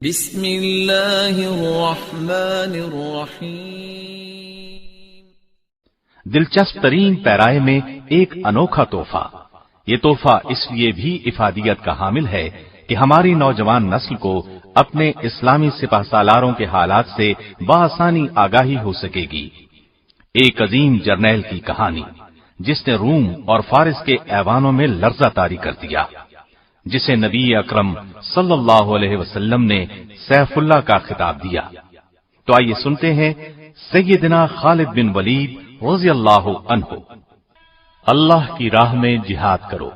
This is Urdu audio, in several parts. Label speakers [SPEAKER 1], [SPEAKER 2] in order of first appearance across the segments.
[SPEAKER 1] بسم اللہ الرحمن الرحیم۔
[SPEAKER 2] دلچسپ ترین پیرائے میں ایک انوکھا تحفہ۔ یہ تحفہ اس لیے بھی افادیت کا حامل ہے کہ ہماری نوجوان نسل کو اپنے اسلامی سپہ سالاروں کے حالات سے بآسانی آگاہی ہو سکے گی۔ ایک عظیم جرنیل کی کہانی جس نے روم اور فارس کے ایوانوں میں لرزہ طاری کر دیا، جسے نبی اکرم صلی اللہ علیہ وسلم نے سیف اللہ کا خطاب دیا۔ تو آئیے سنتے ہیں سیدنا خالد بن ولید رضی اللہ عنہ۔ اللہ کی راہ میں جہاد کرو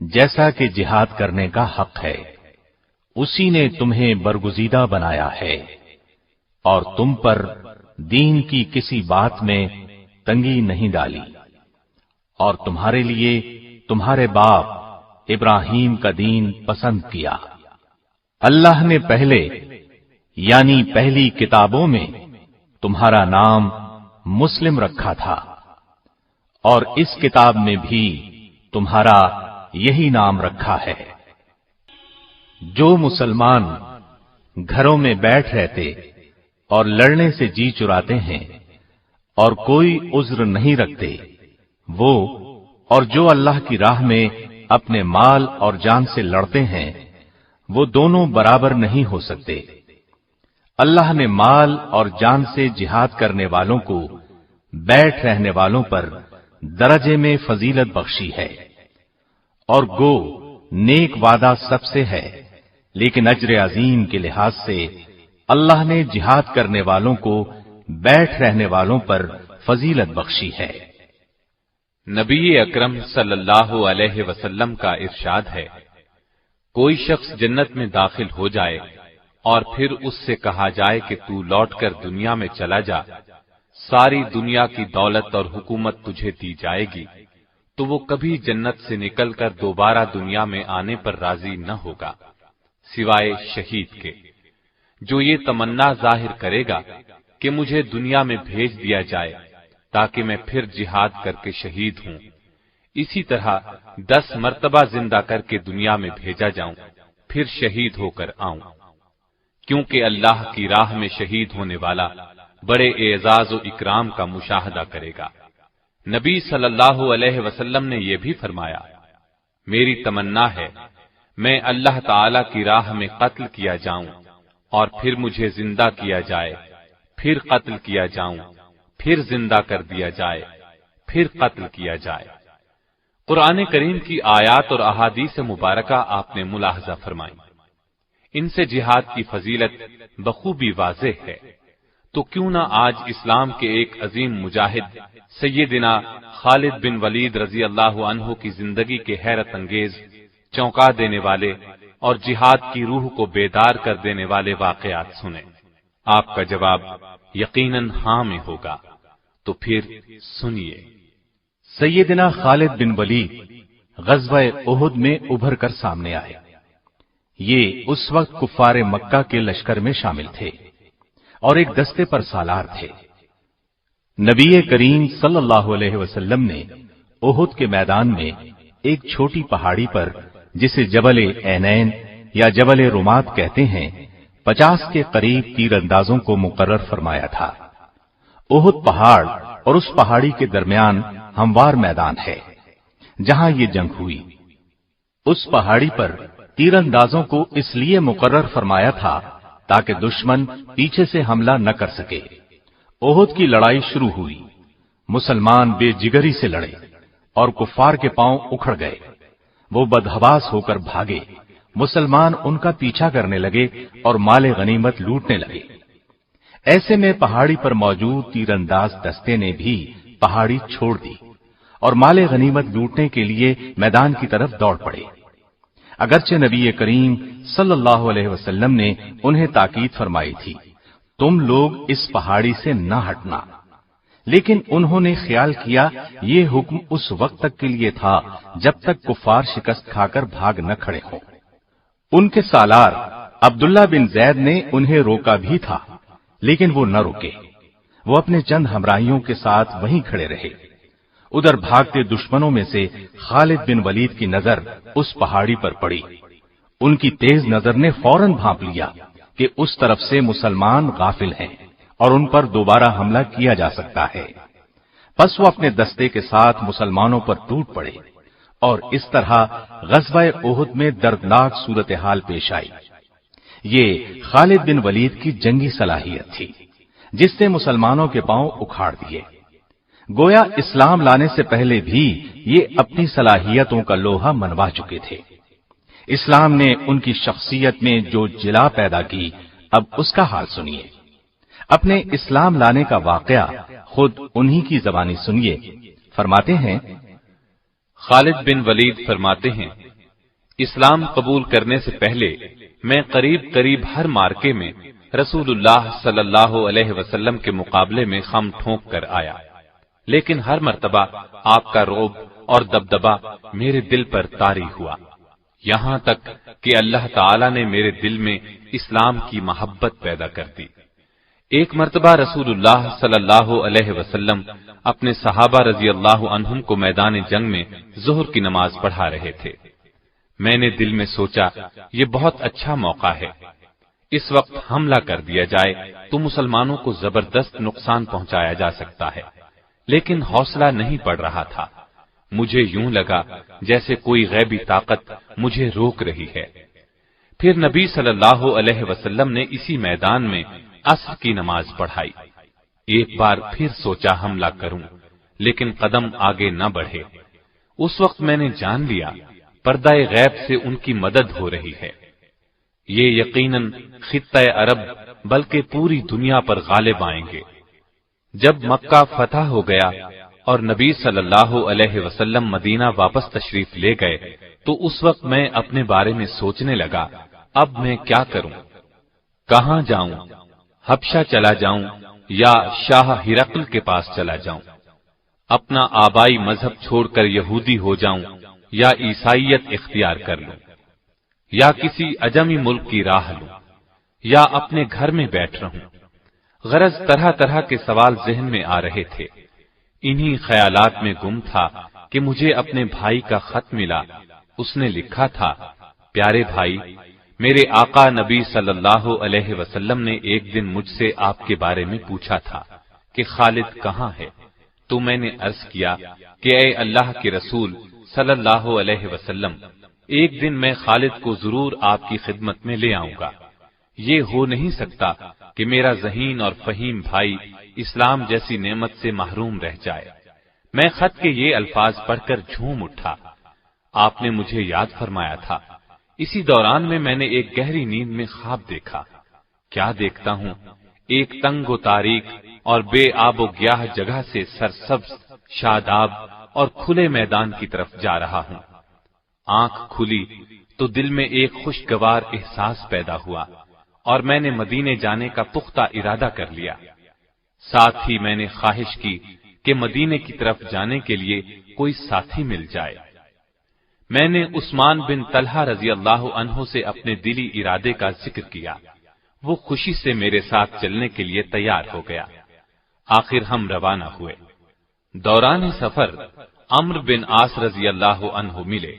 [SPEAKER 2] جیسا کہ جہاد کرنے کا حق ہے، اسی نے تمہیں برگزیدہ بنایا ہے اور تم پر دین کی کسی بات میں تنگی نہیں ڈالی، اور تمہارے لیے تمہارے باپ ابراہیم کا دین پسند کیا۔ اللہ نے پہلے یعنی پہلی کتابوں میں تمہارا نام مسلم رکھا تھا، اور اس کتاب میں بھی تمہارا یہی نام رکھا ہے۔ جو مسلمان گھروں میں بیٹھ رہتے اور لڑنے سے جی چراتے ہیں اور کوئی عذر نہیں رکھتے، وہ اور جو اللہ کی راہ میں اپنے مال اور جان سے لڑتے ہیں، وہ دونوں برابر نہیں ہو سکتے۔ اللہ نے مال اور جان سے جہاد کرنے والوں کو بیٹھ رہنے والوں پر درجے میں فضیلت بخشی ہے، اور گو نیک وعدہ سب سے ہے، لیکن اجر عظیم کے لحاظ سے اللہ نے جہاد کرنے والوں کو بیٹھ رہنے والوں پر فضیلت بخشی ہے۔
[SPEAKER 3] نبی اکرم صلی اللہ علیہ وسلم کا ارشاد ہے، کوئی شخص جنت میں داخل ہو جائے اور پھر اس سے کہا جائے کہ تو لوٹ کر دنیا میں چلا جا، ساری دنیا کی دولت اور حکومت تجھے دی جائے گی، تو وہ کبھی جنت سے نکل کر دوبارہ دنیا میں آنے پر راضی نہ ہوگا، سوائے شہید کے، جو یہ تمنا ظاہر کرے گا کہ مجھے دنیا میں بھیج دیا جائے تاکہ میں پھر جہاد کر کے شہید ہوں، اسی طرح 10 مرتبہ زندہ کر کے دنیا میں بھیجا جاؤں، پھر شہید ہو کر آؤں، کیونکہ اللہ کی راہ میں شہید ہونے والا بڑے اعزاز و اکرام کا مشاہدہ کرے گا۔ نبی صلی اللہ علیہ وسلم نے یہ بھی فرمایا، میری تمنا ہے میں اللہ تعالی کی راہ میں قتل کیا جاؤں اور پھر مجھے زندہ کیا جائے، پھر قتل کیا جاؤں، پھر زندہ کر دیا جائے، پھر قتل کیا جائے۔ قرآن کریم کی آیات اور احادیث مبارکہ آپ نے ملاحظہ فرمائی، ان سے جہاد کی فضیلت بخوبی واضح ہے۔ تو کیوں نہ آج اسلام کے ایک عظیم مجاہد سیدنا خالد بن ولید رضی اللہ عنہ کی زندگی کے حیرت انگیز، چونکا دینے والے اور جہاد کی روح کو بیدار کر دینے والے واقعات سنیں۔ آپ کا جواب یقیناً ہاں میں ہوگا، تو پھر سنیے۔
[SPEAKER 2] سیدنا خالد بن ولید غزوہ احد میں ابھر کر سامنے آئے۔ یہ اس وقت کفار مکہ کے لشکر میں شامل تھے اور ایک دستے پر سالار تھے۔ نبی کریم صلی اللہ علیہ وسلم نے احد کے میدان میں ایک چھوٹی پہاڑی پر، جسے جبل عینین یا جبل رمات کہتے ہیں، 50 کے قریب تیر اندازوں کو مقرر فرمایا تھا۔ احد پہاڑ اور اس پہاڑی کے درمیان ہموار میدان ہے جہاں یہ جنگ ہوئی۔ اس پہاڑی پر تیر اندازوں کو اس لیے مقرر فرمایا تھا تاکہ دشمن پیچھے سے حملہ نہ کر سکے۔ احد کی لڑائی شروع ہوئی، مسلمان بے جگری سے لڑے اور کفار کے پاؤں اکھڑ گئے، وہ بدحواس ہو کر بھاگے، مسلمان ان کا پیچھا کرنے لگے اور مال غنیمت لوٹنے لگے۔ ایسے میں پہاڑی پر موجود تیر انداز دستے نے بھی پہاڑی چھوڑ دی اور مال غنیمت لوٹنے کے لیے میدان کی طرف دوڑ پڑے۔ اگرچہ نبی کریم صلی اللہ علیہ وسلم نے انہیں تاکید فرمائی تھی، تم لوگ اس پہاڑی سے نہ ہٹنا، لیکن انہوں نے خیال کیا یہ حکم اس وقت تک کے لیے تھا جب تک کفار شکست کھا کر بھاگ نہ کھڑے ہوں۔ ان کے سالار عبداللہ بن زید نے انہیں روکا بھی تھا، لیکن وہ نہ رکے، وہ اپنے چند ہمراہیوں کے ساتھ وہیں کھڑے رہے۔ ادھر بھاگتے دشمنوں میں سے خالد بن ولید کی نظر اس پہاڑی پر پڑی۔ ان کی تیز نظر نے فوراً بھانپ لیا کہ اس طرف سے مسلمان غافل ہیں اور ان پر دوبارہ حملہ کیا جا سکتا ہے۔ پس وہ اپنے دستے کے ساتھ مسلمانوں پر ٹوٹ پڑے اور اس طرح غزوہ احد میں دردناک صورتحال پیش آئی۔ یہ خالد بن ولید کی جنگی صلاحیت تھی جس نے مسلمانوں کے پاؤں اکھاڑ دیے۔ گویا اسلام لانے سے پہلے بھی یہ اپنی صلاحیتوں کا لوہا منوا چکے تھے۔ اسلام نے ان کی شخصیت میں جو جلا پیدا کی، اب اس کا حال سنیے۔ اپنے اسلام لانے کا واقعہ خود انہی کی زبانی سنیے۔ فرماتے ہیں،
[SPEAKER 3] خالد بن ولید فرماتے ہیں، اسلام قبول کرنے سے پہلے میں قریب ہر مارکے میں رسول اللہ صلی اللہ علیہ وسلم کے مقابلے میں خم ٹھونک کر آیا، لیکن ہر مرتبہ آپ کا رعب اور دبدبہ میرے دل پر طاری ہوا، یہاں تک کہ اللہ تعالی نے میرے دل میں اسلام کی محبت پیدا کر دی۔ ایک مرتبہ رسول اللہ صلی اللہ علیہ وسلم اپنے صحابہ رضی اللہ عنہم کو میدان جنگ میں ظہر کی نماز پڑھا رہے تھے۔ میں نے دل میں سوچا یہ بہت اچھا موقع ہے، اس وقت حملہ کر دیا جائے تو مسلمانوں کو زبردست نقصان پہنچایا جا سکتا ہے، لیکن حوصلہ نہیں پڑ رہا تھا۔ مجھے یوں لگا جیسے کوئی غیبی طاقت مجھے روک رہی ہے۔ پھر نبی صلی اللہ علیہ وسلم نے اسی میدان میں عصر کی نماز پڑھائی۔ ایک بار پھر سوچا حملہ کروں، لیکن قدم آگے نہ بڑھے۔ اس وقت میں نے جان لیا پردہ غیب سے ان کی مدد ہو رہی ہے۔ یہ یقیناً خطہ عرب بلکہ پوری دنیا پر غالب آئیں گے۔ جب مکہ فتح ہو گیا اور نبی صلی اللہ علیہ وسلم مدینہ واپس تشریف لے گئے تو اس وقت میں اپنے بارے میں سوچنے لگا، اب میں کیا کروں؟ کہاں جاؤں؟ حبشہ چلا جاؤں یا شاہ ہرقل کے پاس چلا جاؤں؟ اپنا آبائی مذہب چھوڑ کر یہودی ہو جاؤں یا عیسائیت اختیار کر لوں، یا کسی عجمی ملک کی راہ لوں، یا اپنے گھر میں بیٹھ رہوں؟ غرض طرح طرح کے سوال ذہن میں آ رہے تھے۔ انہی خیالات میں گم تھا کہ مجھے اپنے بھائی کا خط ملا۔ اس نے لکھا تھا، پیارے بھائی، میرے آقا نبی صلی اللہ علیہ وسلم نے ایک دن مجھ سے آپ کے بارے میں پوچھا تھا کہ خالد کہاں ہے؟ تو میں نے عرض کیا کہ اے اللہ کے رسول صلی اللہ علیہ وسلم، ایک دن میں خالد کو ضرور آپ کی خدمت میں لے آؤں گا۔ یہ ہو نہیں سکتا کہ میرا ذہین اور فہیم بھائی اسلام جیسی نعمت سے محروم رہ جائے۔ میں خط کے یہ الفاظ پڑھ کر جھوم اٹھا۔ آپ نے مجھے یاد فرمایا تھا۔ اسی دوران میں نے ایک گہری نیند میں خواب دیکھا۔ کیا دیکھتا ہوں، ایک تنگ و تاریک اور بے آب و گیاہ جگہ سے سرسبز، شاداب اور کھلے میدان کی طرف جا رہا ہوں۔ آنکھ کھلی تو دل میں ایک خوشگوار احساس پیدا ہوا اور میں نے مدینے جانے کا پختہ ارادہ کر لیا۔ ساتھ ہی میں نے خواہش کی کہ مدینے کی طرف جانے کے لیے کوئی ساتھی مل جائے۔ میں نے عثمان بن طلحہ رضی اللہ عنہ سے اپنے دلی ارادے کا ذکر کیا۔ وہ خوشی سے میرے ساتھ چلنے کے لیے تیار ہو گیا۔ آخر ہم روانہ ہوئے۔ دوران سفر عمرو بن عاص رضی اللہ عنہ ملے۔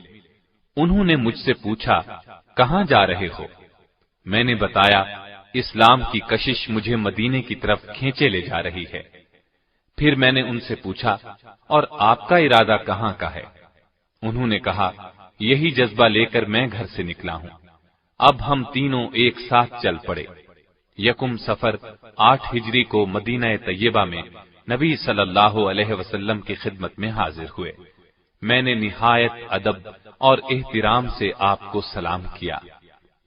[SPEAKER 3] انہوں نے مجھ سے پوچھا، کہاں جا رہے ہو؟ میں نے بتایا، اسلام کی کشش مجھے مدینے کی طرف کھینچے لے جا رہی ہے۔ پھر میں نے ان سے پوچھا، اور آپ کا ارادہ کہاں کا ہے؟ انہوں نے کہا، یہی جذبہ لے کر میں گھر سے نکلا ہوں۔ اب ہم تینوں ایک ساتھ چل پڑے۔ یکم سفر 8 ہجری کو مدینہ طیبہ میں نبی صلی اللہ علیہ وسلم کی خدمت میں حاضر ہوئے۔ میں نے نہایت ادب اور احترام سے آپ کو سلام کیا۔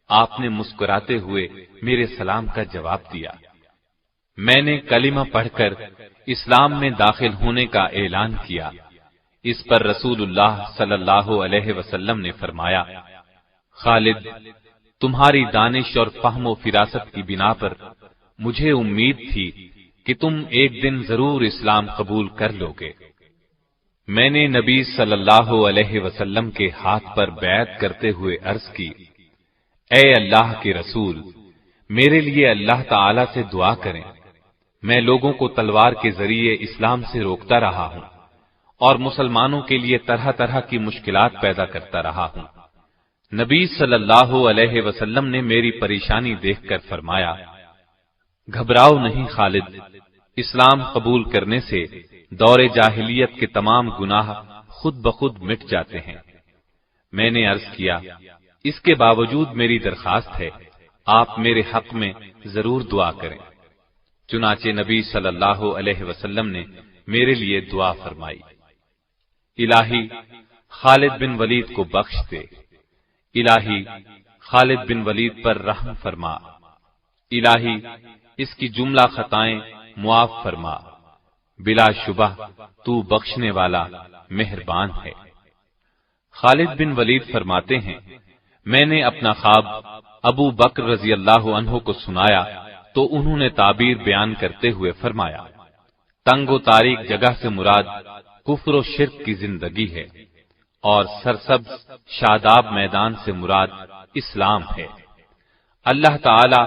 [SPEAKER 3] آپ نے مسکراتے ہوئے میرے سلام کا جواب دیا۔ میں نے کلمہ پڑھ کر اسلام میں داخل ہونے کا اعلان کیا۔ اس پر رسول اللہ صلی اللہ علیہ وسلم نے فرمایا، خالد، تمہاری دانش اور فہم و فراست کی بنا پر مجھے امید تھی کہ تم ایک دن ضرور اسلام قبول کر لوگے۔ میں نے نبی صلی اللہ علیہ وسلم کے ہاتھ پر بیعت کرتے ہوئے عرض کی، اے اللہ کے رسول، میرے لیے اللہ تعالی سے دعا کریں۔ میں لوگوں کو تلوار کے ذریعے اسلام سے روکتا رہا ہوں اور مسلمانوں کے لیے طرح طرح کی مشکلات پیدا کرتا رہا ہوں۔ نبی صلی اللہ علیہ وسلم نے میری پریشانی دیکھ کر فرمایا، گھبراؤ نہیں خالد، اسلام قبول کرنے سے دور جاہلیت کے تمام گناہ خود بخود مٹ جاتے ہیں۔ میں نے عرض کیا، اس کے باوجود میری درخواست ہے، آپ میرے حق میں ضرور دعا کریں۔ چنانچہ نبی صلی اللہ علیہ وسلم نے میرے لیے دعا فرمائی، الہی خالد بن ولید کو بخش دے، الہی خالد بن ولید پر رحم فرما، الہی اس کی جملہ خطائیں معاف فرما، بلا شبہ تو بخشنے والا مہربان ہے۔ خالد بن ولید فرماتے ہیں، میں نے اپنا خواب ابو بکر رضی اللہ عنہ کو سنایا تو انہوں نے تعبیر بیان کرتے ہوئے فرمایا، تنگ و تاریک جگہ سے مراد کفر و شرک کی زندگی ہے، اور سرسبز شاداب میدان سے مراد اسلام ہے۔ اللہ تعالی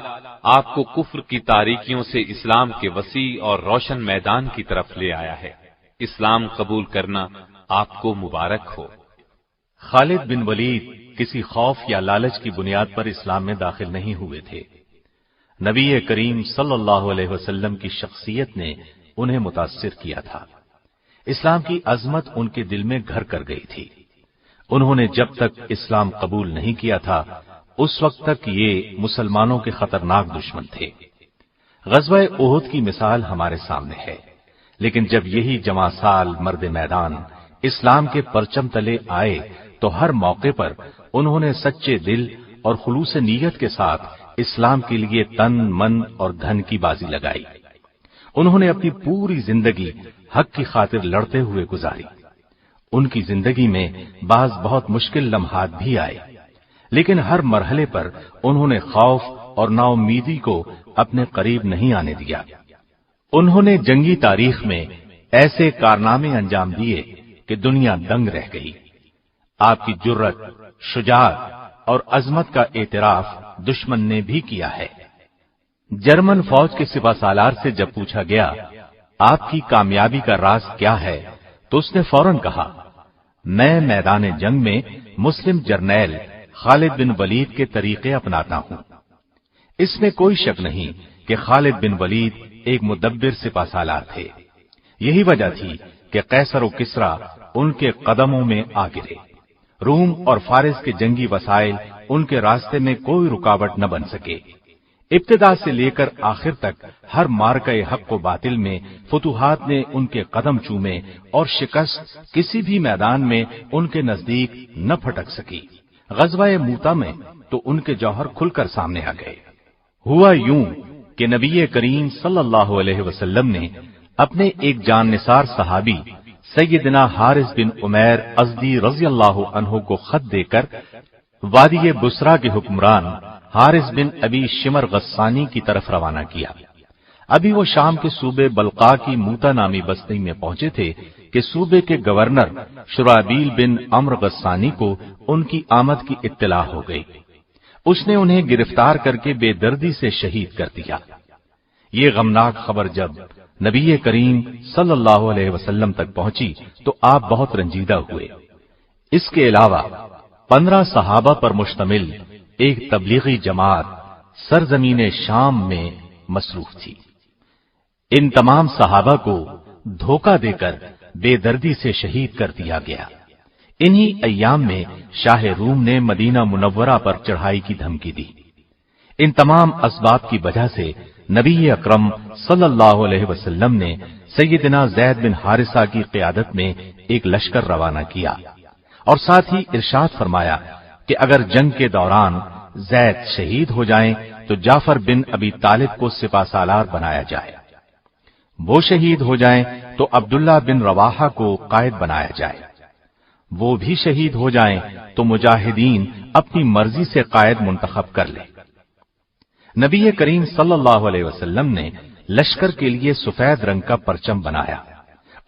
[SPEAKER 3] آپ کو کفر کی تاریکیوں سے اسلام کے وسیع اور روشن میدان کی طرف لے آیا ہے۔ اسلام قبول کرنا آپ کو مبارک ہو۔
[SPEAKER 2] خالد بن ولید کسی خوف یا لالچ کی بنیاد پر اسلام میں داخل نہیں ہوئے تھے۔ نبی کریم صلی اللہ علیہ وسلم کی شخصیت نے انہیں متاثر کیا تھا۔ اسلام کی عظمت ان کے دل میں گھر کر گئی تھی۔ انہوں نے جب تک اسلام قبول نہیں کیا تھا اس وقت تک یہ مسلمانوں کے خطرناک دشمن تھے۔ غزوہ احد کی مثال ہمارے سامنے ہے، لیکن جب یہی جواں سال مرد میدان اسلام کے پرچم تلے آئے تو ہر موقع پر انہوں نے سچے دل اور خلوص نیت کے ساتھ اسلام کے لیے تن من اور دھن کی بازی لگائی۔ انہوں نے اپنی پوری زندگی حق کی خاطر لڑتے ہوئے گزاری۔ ان کی زندگی میں بعض بہت مشکل لمحات بھی آئے، لیکن ہر مرحلے پر انہوں نے خوف اور نا امیدی کو اپنے قریب نہیں آنے دیا۔ انہوں نے جنگی تاریخ میں ایسے کارنامے انجام دیے کہ دنیا دنگ رہ گئی۔ آپ کی جرت، شجاعت اور عظمت کا اعتراف دشمن نے بھی کیا ہے۔ جرمن فوج کے سپہ سالار سے جب پوچھا گیا آپ کی کامیابی کا راز کیا ہے تو اس نے فوراً کہا، میں میدان جنگ میں مسلم جرنیل خالد بن ولید کے طریقے اپناتا ہوں۔ اس میں کوئی شک نہیں کہ خالد بن ولید ایک مدبر سپہ سالار تھے۔ یہی وجہ تھی کہ قیصر و کسریٰ ان کے قدموں میں آ گرے۔ روم اور فارس کے جنگی وسائل ان کے راستے میں کوئی رکاوٹ نہ بن سکے۔ ابتدا سے لے کر آخر تک ہر مارکہ حق و باطل میں فتوحات نے ان کے قدم چومے اور شکست کسی بھی میدان میں ان کے نزدیک نہ پھٹک سکی۔ غزوہ موتا میں تو ان کے جوہر کھل کر سامنے آ گئے۔ ہوا یوں کہ نبی کریم صلی اللہ علیہ وسلم نے اپنے ایک جان نثار صحابی سیدنا حارث بن عمیر ازدی رضی اللہ عنہ کو خط دے کر وادی بصرہ کے حکمران حارث بن ابی شمر غسانی کی طرف روانہ کیا۔ ابھی وہ شام کے صوبے بلقا کی موتا نامی بستی میں پہنچے تھے کہ صوبے کے گورنر شرابیل بن عمرو غسانی کو ان کی آمد کی اطلاع ہو گئی۔ اس نے انہیں گرفتار کر کے بے دردی سے شہید کر دیا۔ یہ غمناک خبر جب نبی کریم صلی اللہ علیہ وسلم تک پہنچی تو آپ بہت رنجیدہ ہوئے۔ اس کے علاوہ 15 صحابہ پر مشتمل ایک تبلیغی جماعت سرزمین شام میں مصروف تھی۔ ان تمام صحابہ کو دھوکہ دے کر بے دردی سے شہید کر دیا گیا۔ انہی ایام میں شاہ روم نے مدینہ منورہ پر چڑھائی کی دھمکی دی۔ ان تمام اسباب کی وجہ سے نبی اکرم صلی اللہ علیہ وسلم نے سیدنا زید بن حارثہ کی قیادت میں ایک لشکر روانہ کیا اور ساتھ ہی ارشاد فرمایا کہ اگر جنگ کے دوران زید شہید ہو جائیں تو جعفر بن ابی طالب کو سپہ سالار بنایا جائے، وہ شہید ہو جائیں تو عبداللہ بن رواحہ کو قائد بنایا جائے، وہ بھی شہید ہو جائیں تو مجاہدین اپنی مرضی سے قائد منتخب کر لیں۔ نبی کریم صلی اللہ علیہ وسلم نے لشکر کے لیے سفید رنگ کا پرچم بنایا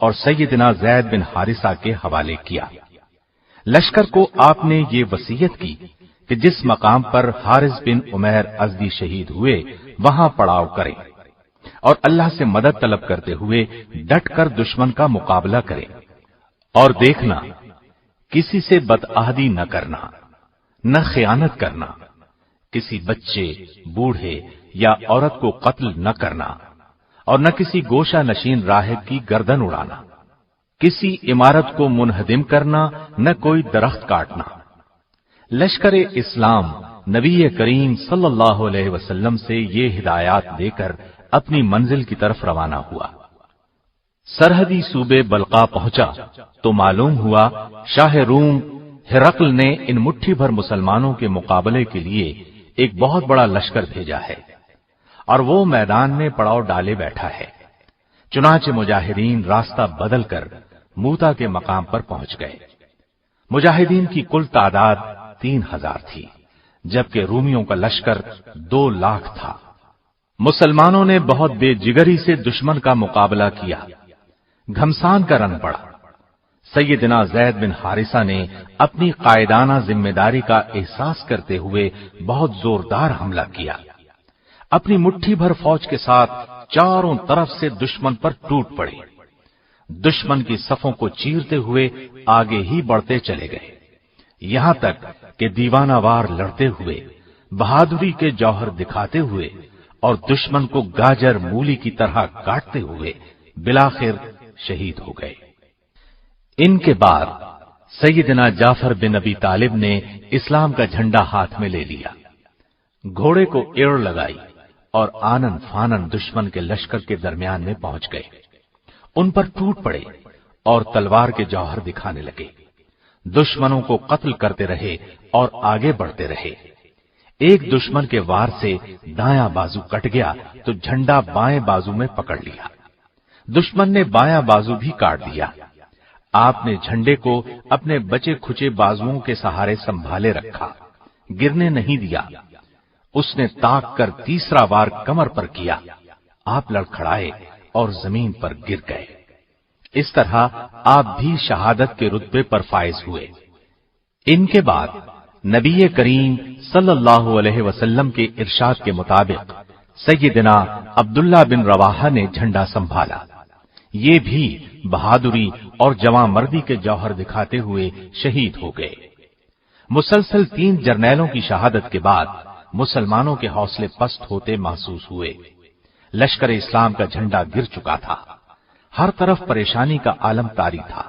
[SPEAKER 2] اور سیدنا زید بن حارثہ کے حوالے کیا۔ لشکر کو آپ نے یہ وصیت کی کہ جس مقام پر حارث بن عمیر ازدی شہید ہوئے وہاں پڑاؤ کریں اور اللہ سے مدد طلب کرتے ہوئے ڈٹ کر دشمن کا مقابلہ کریں، اور دیکھنا کسی سے بدعہدی نہ کرنا، نہ خیانت کرنا، کسی بچے، بوڑھے یا عورت کو قتل نہ کرنا، اور نہ کسی گوشہ نشین راہب کی گردن اڑانا، کسی عمارت کو منہدم کرنا، نہ کوئی درخت کاٹنا۔ لشکر اسلام نبی کریم صلی اللہ علیہ وسلم سے یہ ہدایات دے کر اپنی منزل کی طرف روانہ ہوا۔ سرحدی صوبے بلقا پہنچا تو معلوم ہوا شاہ روم ہرقل نے ان مٹھی بھر مسلمانوں کے مقابلے کے لیے ایک بہت بڑا لشکر بھیجا ہے اور وہ میدان میں پڑاؤ ڈالے بیٹھا ہے۔ چنانچہ مجاہدین راستہ بدل کر موتا کے مقام پر پہنچ گئے۔ مجاہدین کی کل تعداد 3000 تھی، جبکہ رومیوں کا لشکر 2 لاکھ تھا۔ مسلمانوں نے بہت بے جگری سے دشمن کا مقابلہ کیا۔ گھمسان کا رن پڑا۔ سیدنا زید بن حارثہ نے اپنی قائدانہ ذمہ داری کا احساس کرتے ہوئے بہت زوردار حملہ کیا۔ اپنی مٹھی بھر فوج کے ساتھ چاروں طرف سے دشمن پر ٹوٹ پڑے۔ دشمن کی صفوں کو چیرتے ہوئے آگے ہی بڑھتے چلے گئے، یہاں تک کہ دیوانہ وار لڑتے ہوئے، بہادری کے جوہر دکھاتے ہوئے اور دشمن کو گاجر مولی کی طرح کاٹتے ہوئے بالآخر شہید ہو گئے۔ ان کے بعد سیدنا جعفر بن ابی طالب نے اسلام کا جھنڈا ہاتھ میں لے لیا، گھوڑے کو ایڑ لگائی اور آنن فانن دشمن کے لشکر کے درمیان میں پہنچ گئے۔ ان پر ٹوٹ پڑے اور تلوار کے جوہر دکھانے لگے۔ دشمنوں کو قتل کرتے رہے اور آگے بڑھتے رہے۔ ایک دشمن کے وار سے دایاں بازو کٹ گیا تو جھنڈا بائیں بازو میں پکڑ لیا۔ دشمن نے بایاں بازو بھی کاٹ دیا۔ آپ نے جھنڈے کو اپنے بچے کھچے بازوؤں کے سہارے سنبھالے رکھا، گرنے نہیں دیا۔ اس نے تاک کر تیسرا وار کمر پر کیا، آپ لڑکھڑائے اور زمین پر گر گئے۔ اس طرح آپ بھی شہادت کے رتبے پر فائز ہوئے۔ ان کے بعد نبی کریم صلی اللہ علیہ وسلم کے ارشاد کے مطابق سیدنا عبداللہ بن رواحہ نے جھنڈا سنبھالا۔ یہ بھی بہادری اور جواں مردی کے جوہر دکھاتے ہوئے شہید ہو گئے۔ مسلسل 3 جرنیلوں کی شہادت کے بعد مسلمانوں کے حوصلے پست ہوتے محسوس ہوئے۔ لشکر اسلام کا جھنڈا گر چکا تھا، ہر طرف پریشانی کا عالم طاری تھا۔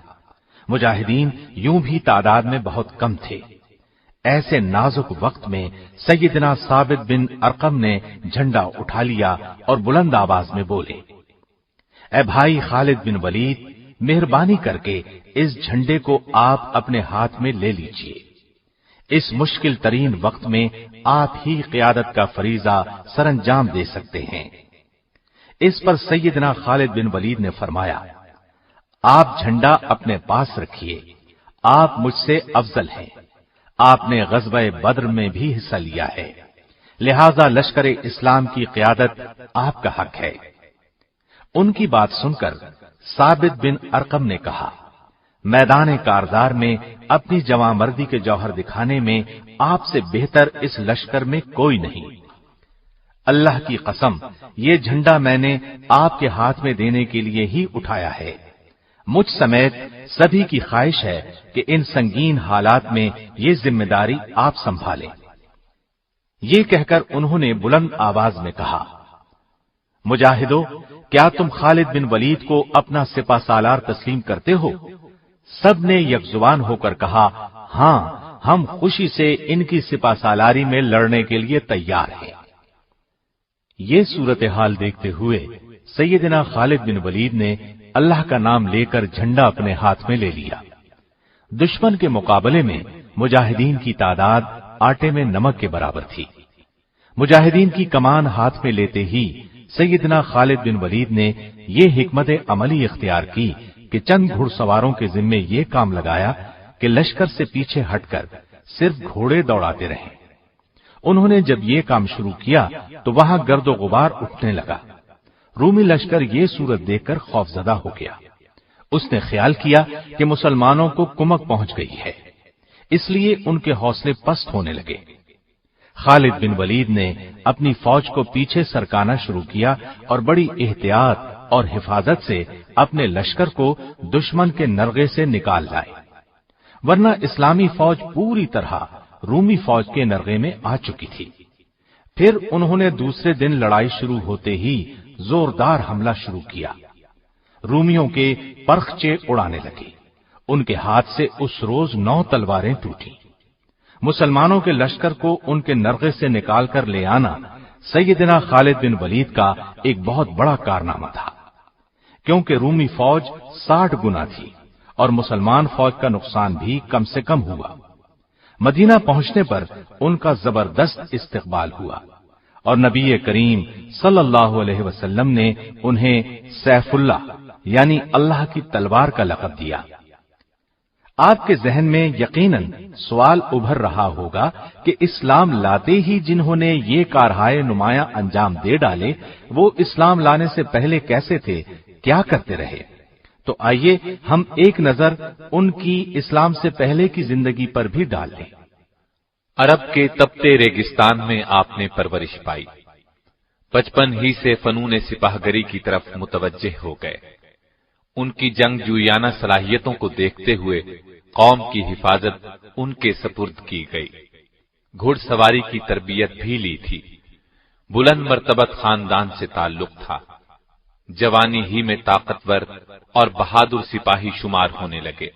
[SPEAKER 2] مجاہدین یوں بھی تعداد میں بہت کم تھے۔ ایسے نازک وقت میں سیدنا ثابت بن ارقم نے جھنڈا اٹھا لیا اور بلند آواز میں بولے، اے بھائی خالد بن ولید، مہربانی کر کے اس جھنڈے کو آپ اپنے ہاتھ میں لے لیجئے۔ اس مشکل ترین وقت میں آپ ہی قیادت کا فریضہ سر انجام دے سکتے ہیں۔ اس پر سیدنا خالد بن ولید نے فرمایا، آپ جھنڈا اپنے پاس رکھیے، آپ مجھ سے افضل ہیں، آپ نے غزوہ بدر میں بھی حصہ لیا ہے، لہذا لشکر اسلام کی قیادت آپ کا حق ہے۔ ان کی بات سن کر ثابت بن ارقم نے کہا، میدان کارزار میں اپنی جواں مردی کے جوہر دکھانے میں آپ سے بہتر اس لشکر میں کوئی نہیں۔ اللہ کی قسم، یہ جھنڈا میں نے آپ کے ہاتھ میں دینے کے لیے ہی اٹھایا ہے۔ مجھ سمیت سبھی کی خواہش ہے کہ ان سنگین حالات میں یہ ذمہ داری آپ سنبھالیں۔ یہ کہہ کر انہوں نے بلند آواز میں کہا، مجاہدو، کیا تم خالد بن ولید کو اپنا سپہ سالار تسلیم کرتے ہو؟ سب نے یک زبان ہو کر کہا، ہاں، ہم خوشی سے ان کی سپہ سالاری میں لڑنے کے لیے تیار ہیں۔ یہ صورتحال دیکھتے ہوئے سیدنا خالد بن ولید نے اللہ کا نام لے کر جھنڈا اپنے ہاتھ میں لے لیا۔ دشمن کے مقابلے میں مجاہدین کی تعداد آٹے میں نمک کے برابر تھی۔ مجاہدین کی کمان ہاتھ میں لیتے ہی سیدنا خالد بن ولید نے یہ حکمت عملی اختیار کی کہ چند گھڑ سواروں کے ذمے یہ کام لگایا کہ لشکر سے پیچھے ہٹ کر صرف گھوڑے دوڑاتے رہیں۔ انہوں نے جب یہ کام شروع کیا تو وہاں گرد و غبار اٹھنے لگا۔ رومی لشکر یہ صورت دیکھ کر خوفزدہ ہو گیا۔ اس نے خیال کیا کہ مسلمانوں کو کمک پہنچ گئی ہے، اس لیے ان کے حوصلے پست ہونے لگے۔ خالد بن ولید نے اپنی فوج کو پیچھے سرکانا شروع کیا اور بڑی احتیاط اور حفاظت سے اپنے لشکر کو دشمن کے نرغے سے نکال لائے، ورنہ اسلامی فوج پوری طرح رومی فوج کے نرغے میں آ چکی تھی۔ پھر انہوں نے دوسرے دن لڑائی شروع ہوتے ہی زوردار حملہ شروع کیا۔ رومیوں کے پرخچے اڑانے لگے، ان کے ہاتھ سے اس روز 9 تلواریں ٹوٹی۔ مسلمانوں کے لشکر کو ان کے نرغے سے نکال کر لے آنا سیدنا خالد بن ولید کا ایک بہت بڑا کارنامہ تھا، کیونکہ رومی فوج 60 گنا تھی اور مسلمان فوج کا نقصان بھی کم سے کم ہوا۔ مدینہ پہنچنے پر ان کا زبردست استقبال ہوا اور نبی کریم صلی اللہ علیہ وسلم نے انہیں سیف اللہ یعنی اللہ کی تلوار کا لقب دیا۔ آپ کے ذہن میں یقیناً سوال ابھر رہا ہوگا کہ اسلام لاتے ہی جنہوں نے یہ کارہائے نمایاں انجام دے ڈالے، وہ اسلام لانے سے پہلے کیسے تھے، کیا کرتے رہے؟ تو آئیے ہم ایک نظر ان کی اسلام سے پہلے کی زندگی پر بھی ڈال لیں۔
[SPEAKER 3] عرب کے تپتے ریگستان میں آپ نے پرورش پائی، بچپن ہی سے فنون سپاہ گری کی طرف متوجہ ہو گئے۔ ان کی جنگ جویانہ صلاحیتوں کو دیکھتے ہوئے قوم کی حفاظت ان کے سپرد کی گئی۔ گھڑ سواری کی تربیت بھی لی تھی، بلند مرتبت خاندان سے تعلق تھا، جوانی ہی میں طاقتور اور بہادر سپاہی شمار ہونے لگے،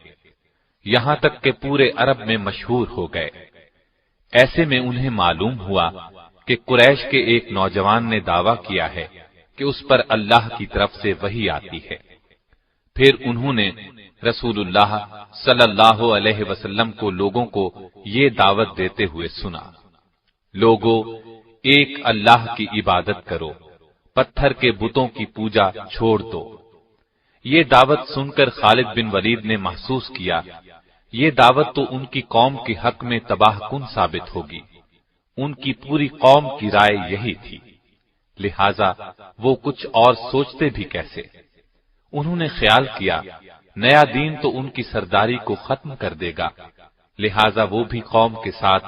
[SPEAKER 3] یہاں تک کہ پورے عرب میں مشہور ہو گئے۔ ایسے میں انہیں معلوم ہوا کہ قریش کے ایک نوجوان نے دعویٰ کیا ہے کہ اس پر اللہ کی طرف سے وحی آتی ہے۔ پھر انہوں نے رسول اللہ صلی اللہ علیہ وسلم کو لوگوں کو یہ دعوت دیتے ہوئے سنا، لوگو ایک اللہ کی عبادت کرو، پتھر کے بتوں کی پوجا چھوڑ دو۔ یہ دعوت سن کر خالد بن ولید نے محسوس کیا یہ دعوت تو ان کی قوم کے حق میں تباہ کن ثابت ہوگی۔ ان کی پوری قوم کی رائے یہی تھی، لہذا وہ کچھ اور سوچتے بھی کیسے۔ انہوں نے خیال کیا نیا دین تو ان کی سرداری کو ختم کر دے گا، لہذا وہ بھی قوم کے ساتھ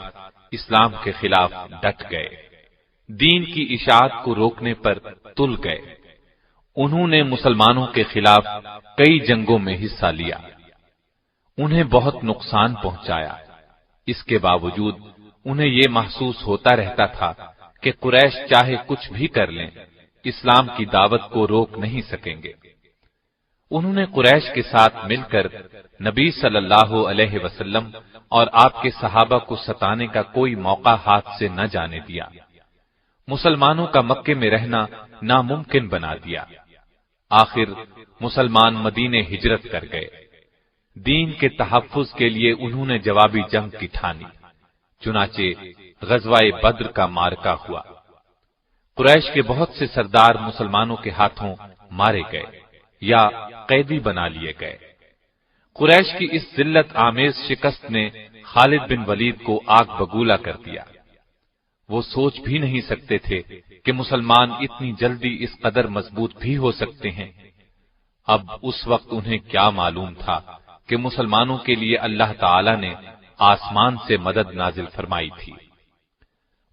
[SPEAKER 3] اسلام کے خلاف ڈٹ گئے، دین کی اشاعت کو روکنے پر تل گئے۔ انہوں نے مسلمانوں کے خلاف کئی جنگوں میں حصہ لیا، انہیں بہت نقصان پہنچایا۔ اس کے باوجود انہیں یہ محسوس ہوتا رہتا تھا کہ قریش چاہے کچھ بھی کر لیں، اسلام کی دعوت کو روک نہیں سکیں گے۔ انہوں نے قریش کے ساتھ مل کر نبی صلی اللہ علیہ وسلم اور آپ کے صحابہ کو ستانے کا کوئی موقع ہاتھ سے نہ جانے دیا، مسلمانوں کا مکے میں رہنا ناممکن بنا دیا۔ آخر مسلمان مدینے ہجرت کر گئے۔ دین کے تحفظ کے لیے انہوں نے جوابی جنگ کی ٹھانی، چنانچہ غزوہ بدر کا معرکہ ہوا۔ قریش کے بہت سے سردار مسلمانوں کے ہاتھوں مارے گئے یا قیدی بنا لیے گئے۔ قریش کی اس ذلت آمیز شکست نے خالد بن ولید کو آگ بگولا کر دیا۔ وہ سوچ بھی نہیں سکتے تھے کہ مسلمان اتنی جلدی اس قدر مضبوط بھی ہو سکتے ہیں۔ اب اس وقت انہیں کیا معلوم تھا کہ مسلمانوں کے لیے اللہ تعالی نے آسمان سے مدد نازل فرمائی تھی۔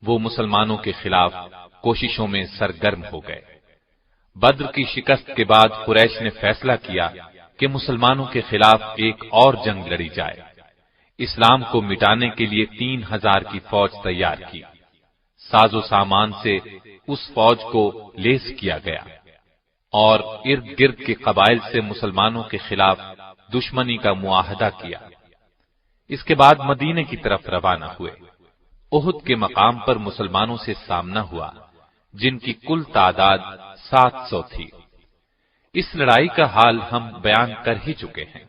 [SPEAKER 3] وہ مسلمانوں کے خلاف کوششوں میں سرگرم ہو گئے۔ بدر کی شکست کے بعد قریش نے فیصلہ کیا کہ مسلمانوں کے خلاف ایک اور جنگ لڑی جائے۔ اسلام کو مٹانے کے لیے 3000 کی فوج تیار کی، ساز و سامان سے اس فوج کو لیس کیا گیا اور ارد گرد کے قبائل سے مسلمانوں کے خلاف دشمنی کا معاہدہ کیا۔ اس کے بعد مدینے کی طرف روانہ ہوئے۔ احد کے مقام پر مسلمانوں سے سامنا ہوا، جن کی کل تعداد 700 تھی۔ اس لڑائی کا حال ہم بیان کر ہی چکے ہیں۔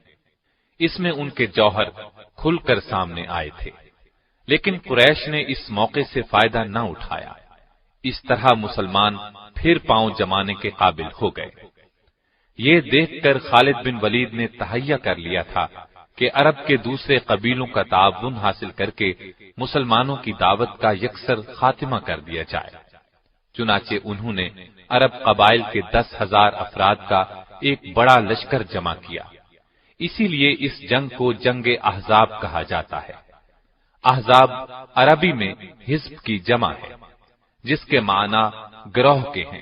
[SPEAKER 3] اس میں ان کے جوہر کھل کر سامنے آئے تھے، لیکن قریش نے اس موقع سے فائدہ نہ اٹھایا۔ اس طرح مسلمان پھر پاؤں جمانے کے قابل ہو گئے۔ یہ دیکھ کر خالد بن ولید نے تہیہ کر لیا تھا کہ عرب کے دوسرے قبیلوں کا تعاون حاصل کر کے مسلمانوں کی دعوت کا یکسر خاتمہ کر دیا جائے۔ چنانچہ انہوں نے عرب قبائل کے 10,000 افراد کا ایک بڑا لشکر جمع کیا۔ اسی لیے اس جنگ کو جنگ احزاب کہا جاتا ہے۔ احزاب عربی میں حزب کی جمع ہے، جس کے معنی گروہ کے ہیں،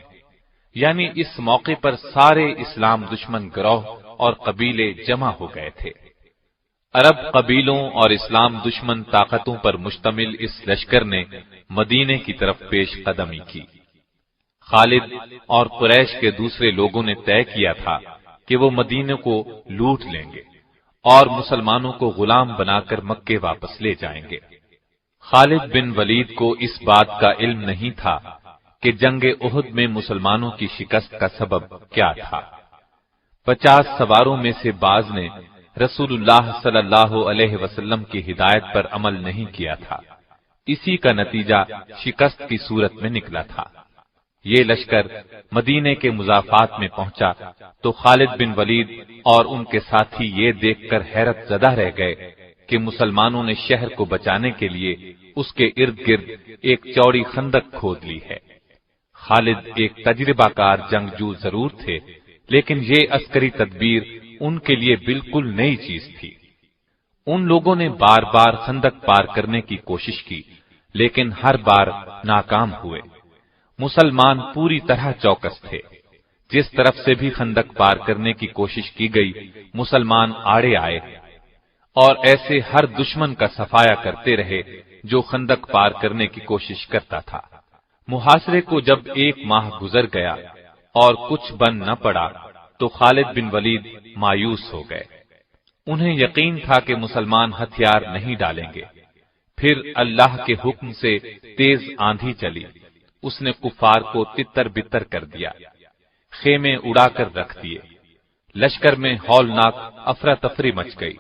[SPEAKER 3] یعنی اس موقع پر سارے اسلام دشمن گروہ اور قبیلے جمع ہو گئے تھے۔ عرب قبیلوں اور اسلام دشمن طاقتوں پر مشتمل اس لشکر نے مدینے کی طرف پیش قدمی کی۔ خالد اور قریش کے دوسرے لوگوں نے طے کیا تھا کہ وہ مدینے کو لوٹ لیں گے اور مسلمانوں کو غلام بنا کر مکے واپس لے جائیں گے۔ خالد بن ولید کو اس بات کا علم نہیں تھا کہ جنگ احد میں مسلمانوں کی شکست کا سبب کیا تھا۔ 50 سواروں میں سے بعض نے رسول اللہ صلی اللہ علیہ وسلم کی ہدایت پر عمل نہیں کیا تھا، اسی کا نتیجہ شکست کی صورت میں نکلا تھا۔ یہ لشکر مدینے کے مضافات میں پہنچا تو خالد بن ولید اور ان کے ساتھی یہ دیکھ کر حیرت زدہ رہ گئے کہ مسلمانوں نے شہر کو بچانے کے لیے اس کے ارد گرد ایک چوڑی خندق کھود لی ہے۔ خالد ایک تجربہ کار جنگجو ضرور تھے، لیکن یہ عسکری تدبیر ان کے لیے بالکل نئی چیز تھی۔ ان لوگوں نے بار بار خندق پار کرنے کی کوشش کی، لیکن ہر بار ناکام ہوئے۔ مسلمان پوری طرح چوکس تھے۔ جس طرف سے بھی خندق پار کرنے کی کوشش کی گئی، مسلمان آڑے آئے اور ایسے ہر دشمن کا صفایا کرتے رہے جو خندق پار کرنے کی کوشش کرتا تھا۔ محاصرے کو جب 1 ماہ گزر گیا اور کچھ بن نہ پڑا تو خالد بن ولید مایوس ہو گئے۔ انہیں یقین تھا کہ مسلمان ہتھیار نہیں ڈالیں گے۔ پھر اللہ کے حکم سے تیز آندھی چلی، اس نے کفار کو تتر بتر کر دیا، خیمے اڑا کر رکھ دیے۔ لشکر میں ہولناک افراتفری مچ گئی۔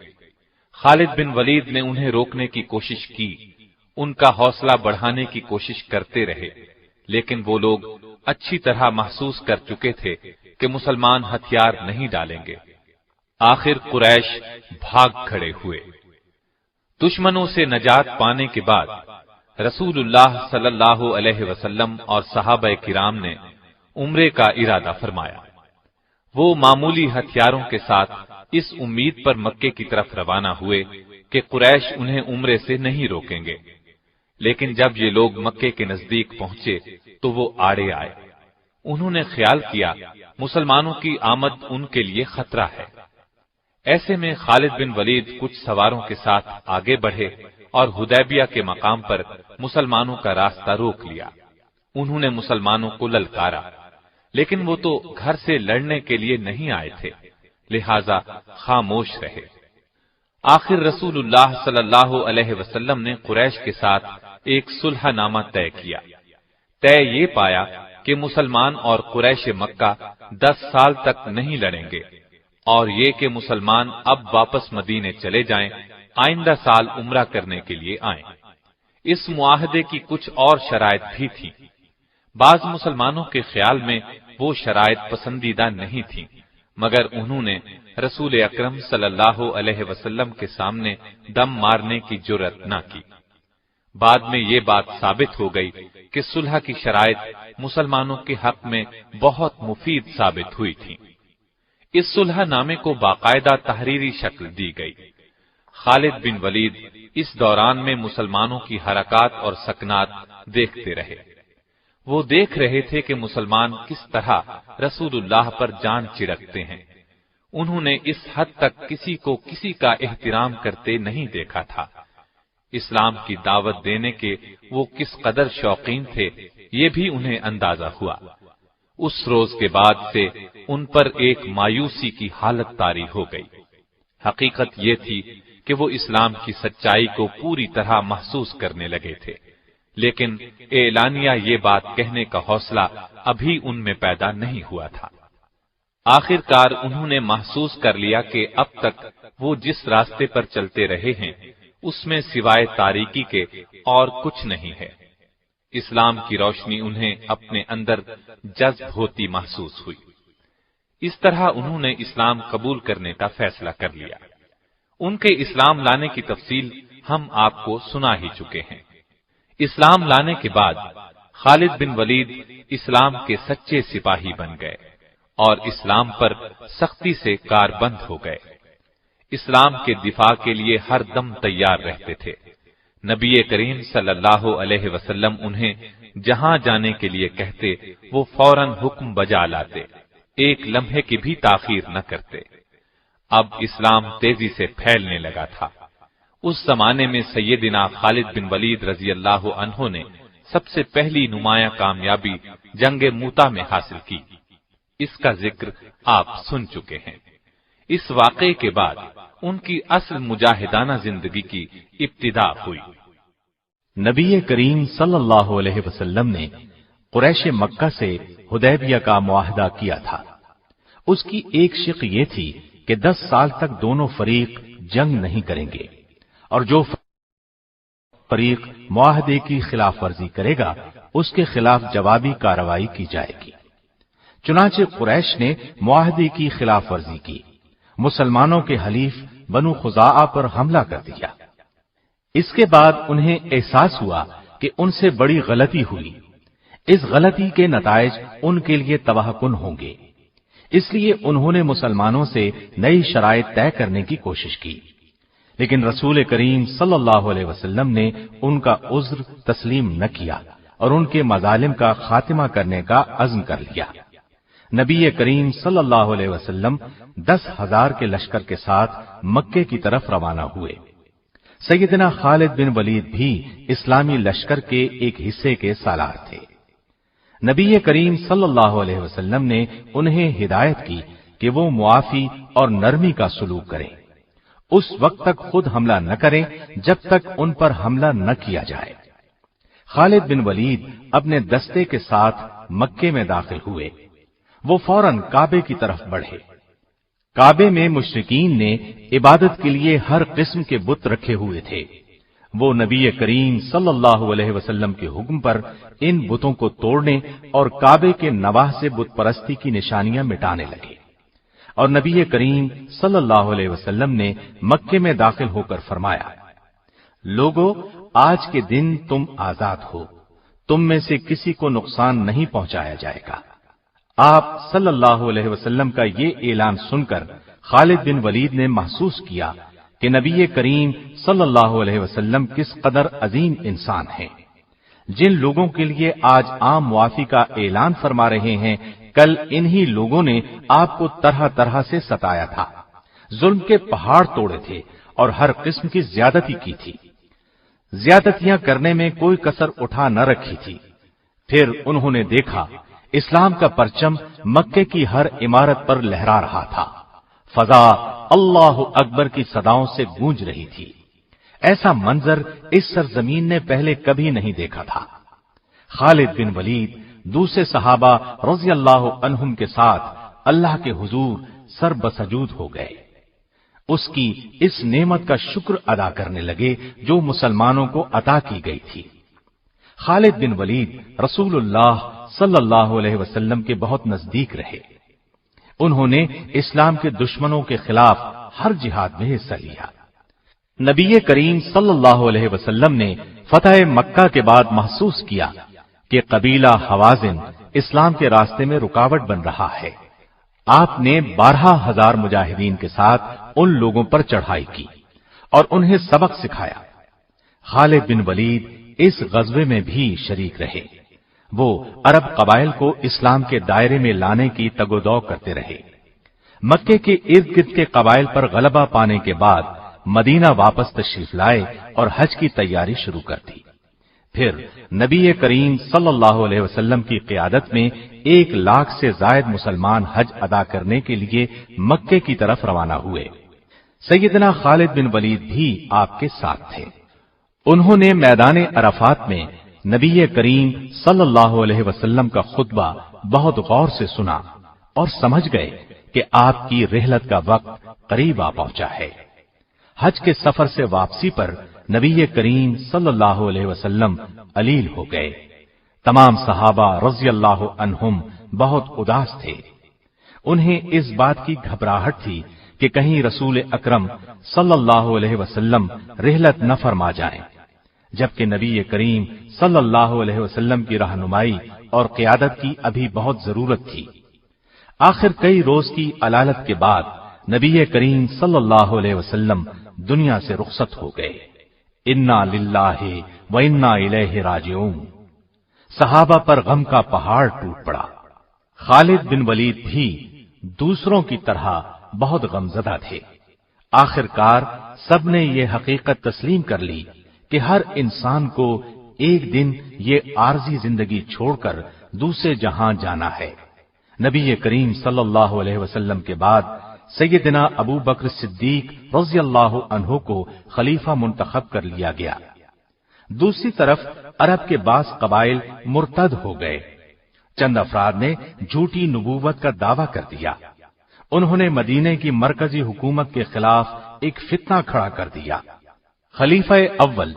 [SPEAKER 3] خالد بن ولید نے انہیں روکنے کی کوشش کی، ان کا حوصلہ بڑھانے کی کوشش کرتے رہے، لیکن وہ لوگ اچھی طرح محسوس کر چکے تھے کہ مسلمان ہتھیار نہیں ڈالیں گے۔ آخر قریش بھاگ کھڑے ہوئے۔ دشمنوں سے نجات پانے کے بعد رسول اللہ صلی اللہ علیہ وسلم اور صحابہ کرام نے عمرے کا ارادہ فرمایا۔ وہ معمولی ہتھیاروں کے ساتھ اس امید پر مکے کی طرف روانہ ہوئے کہ قریش انہیں عمرے سے نہیں روکیں گے، لیکن جب یہ لوگ مکے کے نزدیک پہنچے تو وہ آڑے آئے۔ انہوں نے خیال کیا مسلمانوں کی آمد ان کے لیے خطرہ ہے۔ ایسے میں خالد بن ولید کچھ سواروں کے ساتھ آگے بڑھے اور حدیبیہ کے مقام پر مسلمانوں کا راستہ روک لیا۔ انہوں نے مسلمانوں کو للکارا، لیکن وہ تو گھر سے لڑنے کے لیے نہیں آئے تھے، لہذا خاموش رہے۔ آخر رسول اللہ صلی اللہ علیہ وسلم نے قریش کے ساتھ ایک صلح نامہ طے کیا۔ طے یہ پایا کہ مسلمان اور قریش مکہ 10 سال تک نہیں لڑیں گے، اور یہ کہ مسلمان اب واپس مدینے چلے جائیں، آئندہ سال عمرہ کرنے کے لیے آئیں۔ اس معاہدے کی کچھ اور شرائط بھی تھیں۔ بعض مسلمانوں کے خیال میں وہ شرائط پسندیدہ نہیں تھیں، مگر انہوں نے رسول اکرم صلی اللہ علیہ وسلم کے سامنے دم مارنے کی جرأت نہ کی۔ بعد میں یہ بات ثابت ہو گئی کہ صلح کی شرائط مسلمانوں کے حق میں بہت مفید ثابت ہوئی تھی۔ اس صلح نامے کو باقاعدہ تحریری شکل دی گئی۔ خالد بن ولید اس دوران میں مسلمانوں کی حرکات اور سکنات دیکھتے رہے۔ وہ دیکھ رہے تھے کہ مسلمان کس طرح رسول اللہ پر جان چڑکتے ہیں۔ انہوں نے اس حد تک کسی کو کسی کا احترام کرتے نہیں دیکھا تھا۔ اسلام کی دعوت دینے کے وہ کس قدر شوقین تھے، یہ بھی انہیں اندازہ ہوا۔ اس روز کے بعد سے ان پر ایک مایوسی کی حالت طاری ہو گئی۔ حقیقت یہ تھی کہ وہ اسلام کی سچائی کو پوری طرح محسوس کرنے لگے تھے، لیکن اعلانیہ یہ بات کہنے کا حوصلہ ابھی ان میں پیدا نہیں ہوا تھا۔ آخر کار انہوں نے محسوس کر لیا کہ اب تک وہ جس راستے پر چلتے رہے ہیں اس میں سوائے تاریکی کے اور کچھ نہیں ہے۔ اسلام کی روشنی انہیں اپنے اندر جذب ہوتی محسوس ہوئی۔ اس طرح انہوں نے اسلام قبول کرنے کا فیصلہ کر لیا۔ ان کے اسلام لانے کی تفصیل ہم آپ کو سنا ہی چکے ہیں۔ اسلام لانے کے بعد خالد بن ولید اسلام کے سچے سپاہی بن گئے اور اسلام پر سختی سے کاربند ہو گئے۔ اسلام کے دفاع کے لیے ہر دم تیار رہتے تھے۔ نبی کریم صلی اللہ علیہ وسلم انہیں جہاں جانے کے لیے کہتے وہ فوراً حکم بجا لاتے، ایک لمحے کی بھی تاخیر نہ کرتے۔ اب اسلام تیزی سے پھیلنے لگا تھا۔ اس زمانے میں سیدنا خالد بن ولید رضی اللہ عنہ نے سب سے پہلی نمایاں کامیابی جنگ موتا میں حاصل کی۔ اس کا ذکر آپ سن چکے ہیں۔ اس واقعے کے بعد ان کی اصل مجاہدانہ زندگی کی ابتدا ہوئی۔
[SPEAKER 2] نبی کریم صلی اللہ علیہ وسلم نے قریش مکہ سے حدیبیہ کا معاہدہ کیا تھا۔ اس کی ایک شق یہ تھی کہ 10 سال تک دونوں فریق جنگ نہیں کریں گے، اور جو فریق معاہدے کی خلاف ورزی کرے گا اس کے خلاف جوابی کارروائی کی جائے گی۔ چنانچہ قریش نے معاہدے کی خلاف ورزی کی، مسلمانوں کے حلیف بنو خزاعہ پر حملہ کر دیا۔ اس کے بعد انہیں احساس ہوا کہ ان سے بڑی غلطی ہوئی، اس غلطی کے نتائج ان کے لیے تباہ کن ہوں گے، اس لیے انہوں نے مسلمانوں سے نئی شرائط طے کرنے کی کوشش کی، لیکن رسول کریم صلی اللہ علیہ وسلم نے ان کا عذر تسلیم نہ کیا اور ان کے مظالم کا خاتمہ کرنے کا عزم کر لیا۔ نبی کریم صلی اللہ علیہ وسلم 10,000 کے لشکر کے ساتھ مکے کی طرف روانہ ہوئے۔ سیدنا خالد بن ولید بھی اسلامی لشکر کے ایک حصے کے سالار تھے۔ نبی کریم صلی اللہ علیہ وسلم نے انہیں ہدایت کی کہ وہ معافی اور نرمی کا سلوک کریں، اس وقت تک خود حملہ نہ کریں جب تک ان پر حملہ نہ کیا جائے۔ خالد بن ولید اپنے دستے کے ساتھ مکے میں داخل ہوئے۔ وہ فوراً کعبے کی طرف بڑھے۔ کعبے میں مشرکین نے عبادت کے لیے ہر قسم کے بت رکھے ہوئے تھے۔ وہ نبی کریم صلی اللہ علیہ وسلم کے حکم پر ان بتوں کو توڑنے اور کعبے کے نواح سے بت پرستی کی نشانیاں مٹانے لگے، اور نبی کریم صلی اللہ علیہ وسلم نے مکے میں داخل ہو کر فرمایا، لوگو، آج کے دن تم آزاد ہو، تم میں سے کسی کو نقصان نہیں پہنچایا جائے گا۔ آپ صلی اللہ علیہ وسلم کا یہ اعلان سن کر خالد بن ولید نے محسوس کیا کہ نبی کریم صلی اللہ علیہ وسلم کس قدر عظیم انسان ہیں۔ جن لوگوں کے لیے آج عام معافی کا اعلان فرما رہے ہیں، کل انہی لوگوں نے آپ کو طرح طرح سے ستایا تھا، ظلم کے پہاڑ توڑے تھے اور ہر قسم کی زیادتی کی تھی، زیادتیاں کرنے میں کوئی کسر اٹھا نہ رکھی تھی۔ پھر انہوں نے دیکھا اسلام کا پرچم مکے کی ہر عمارت پر لہرا رہا تھا، فضا اللہ اکبر کی صداؤں سے گونج رہی تھی۔ ایسا منظر اس سرزمین نے پہلے کبھی نہیں دیکھا تھا۔ خالد بن ولید دوسرے صحابہ رضی اللہ عنہم کے ساتھ اللہ کے حضور سر بسجود ہو گئے، اس کی اس نعمت کا شکر ادا کرنے لگے جو مسلمانوں کو عطا کی گئی تھی۔ خالد بن ولید رسول اللہ صلی اللہ علیہ وسلم کے بہت نزدیک رہے۔ انہوں نے اسلام کے دشمنوں کے خلاف ہر جہاد میں حصہ لیا۔ نبی کریم صلی اللہ علیہ وسلم نے فتح مکہ کے بعد محسوس کیا کہ قبیلہ حوازن اسلام کے راستے میں رکاوٹ بن رہا ہے۔ آپ نے 12,000 مجاہدین کے ساتھ ان لوگوں پر چڑھائی کی اور انہیں سبق سکھایا۔ خالد بن ولید اس غزوے میں بھی شریک رہے۔ وہ عرب قبائل کو اسلام کے دائرے میں لانے کی تگ و دو کرتے رہے۔ مکے کے ارد گرد کے قبائل پر غلبہ پانے کے بعد مدینہ واپس تشریف لائے اور حج کی تیاری شروع کر دی۔ پھر نبی کریم صلی اللہ علیہ وسلم کی قیادت میں 1,00,000 سے زائد مسلمان حج ادا کرنے کے لیے مکے کی طرف روانہ ہوئے۔ سیدنا خالد بن ولید بھی آپ کے ساتھ تھے۔ انہوں نے میدان عرفات میں نبی کریم صلی اللہ علیہ وسلم کا خطبہ بہت غور سے سنا اور سمجھ گئے کہ آپ کی رحلت کا وقت قریب آ پہنچا ہے۔ حج کے سفر سے واپسی پر نبی کریم صلی اللہ علیہ وسلم علیل ہو گئے۔ تمام صحابہ رضی اللہ عنہم بہت اداس تھے۔ انہیں اس بات کی گھبراہٹ تھی کہ کہیں رسول اکرم صلی اللہ علیہ وسلم رحلت نہ فرما جائیں، جبکہ نبی کریم صلی اللہ علیہ وسلم کی رہنمائی اور قیادت کی ابھی بہت ضرورت تھی۔ آخر کئی روز کی علالت کے بعد نبی کریم صلی اللہ علیہ وسلم دنیا سے رخصت ہو گئے۔ انا للہ و انا الیہ راجعون۔ صحابہ پر غم کا پہاڑ ٹوٹ پڑا۔ خالد بن ولید بھی دوسروں کی طرح بہت غمزدہ تھے۔ آخر کار سب نے یہ حقیقت تسلیم کر لی کہ ہر انسان کو ایک دن یہ عارضی زندگی چھوڑ کر دوسرے جہاں جانا ہے۔ نبی کریم صلی اللہ علیہ وسلم کے بعد سیدنا ابو بکر صدیق رضی اللہ عنہ کو خلیفہ منتخب کر لیا گیا۔ دوسری طرف عرب کے بعض قبائل مرتد ہو گئے۔ چند افراد نے جھوٹی نبوت کا دعویٰ کر دیا۔ انہوں نے مدینے کی مرکزی حکومت کے خلاف ایک فتنہ کھڑا کر دیا۔ خلیفہ اول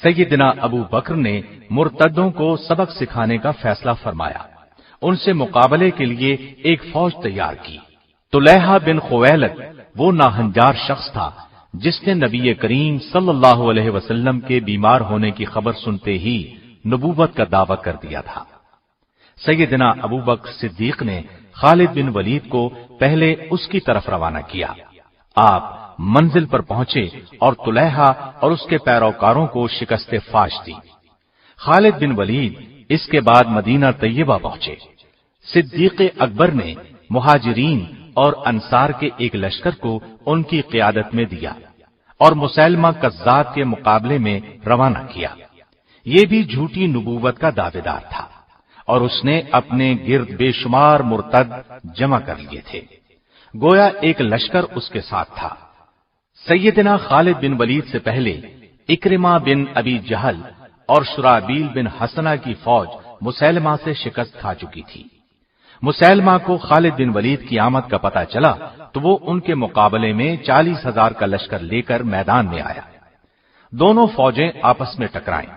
[SPEAKER 2] سیدنا ابو بکر نے مرتدوں کو سبق سکھانے کا فیصلہ فرمایا۔ ان سے مقابلے کے لیے ایک فوج تیار کی۔ طلیحہ بن خویلد وہ ناہنجار شخص تھا جس نے نبی کریم صلی اللہ علیہ وسلم کے بیمار ہونے کی خبر سنتے ہی نبوت کا دعویٰ کر دیا تھا۔ سیدنا ابو بکر صدیق نے خالد بن ولید کو پہلے اس کی طرف روانہ کیا۔ آپ منزل پر پہنچے اور طلیحہ اور اس کے پیروکاروں کو شکست فاش دی۔ خالد بن ولید اس کے بعد مدینہ طیبہ پہنچے۔ صدیق اکبر نے مہاجرین اور انصار کے ایک لشکر کو ان کی قیادت میں دیا اور مسیلمہ کذاب کے مقابلے میں روانہ کیا۔ یہ بھی جھوٹی نبوت کا دعوے دار تھا اور اس نے اپنے گرد بے شمار مرتد جمع کر لیے تھے، گویا ایک لشکر اس کے ساتھ تھا۔ سیدنا خالد بن ولید سے پہلے اکرمہ بن ابی جہل اور شرابیل بن حسنہ کی فوج مسیلمہ سے شکست کھا چکی تھی۔ مسیلمہ کو خالد بن ولید کی آمد کا پتہ چلا تو وہ ان کے مقابلے میں 40,000 کا لشکر لے کر میدان میں آیا۔ دونوں فوجیں آپس میں ٹکرائیں،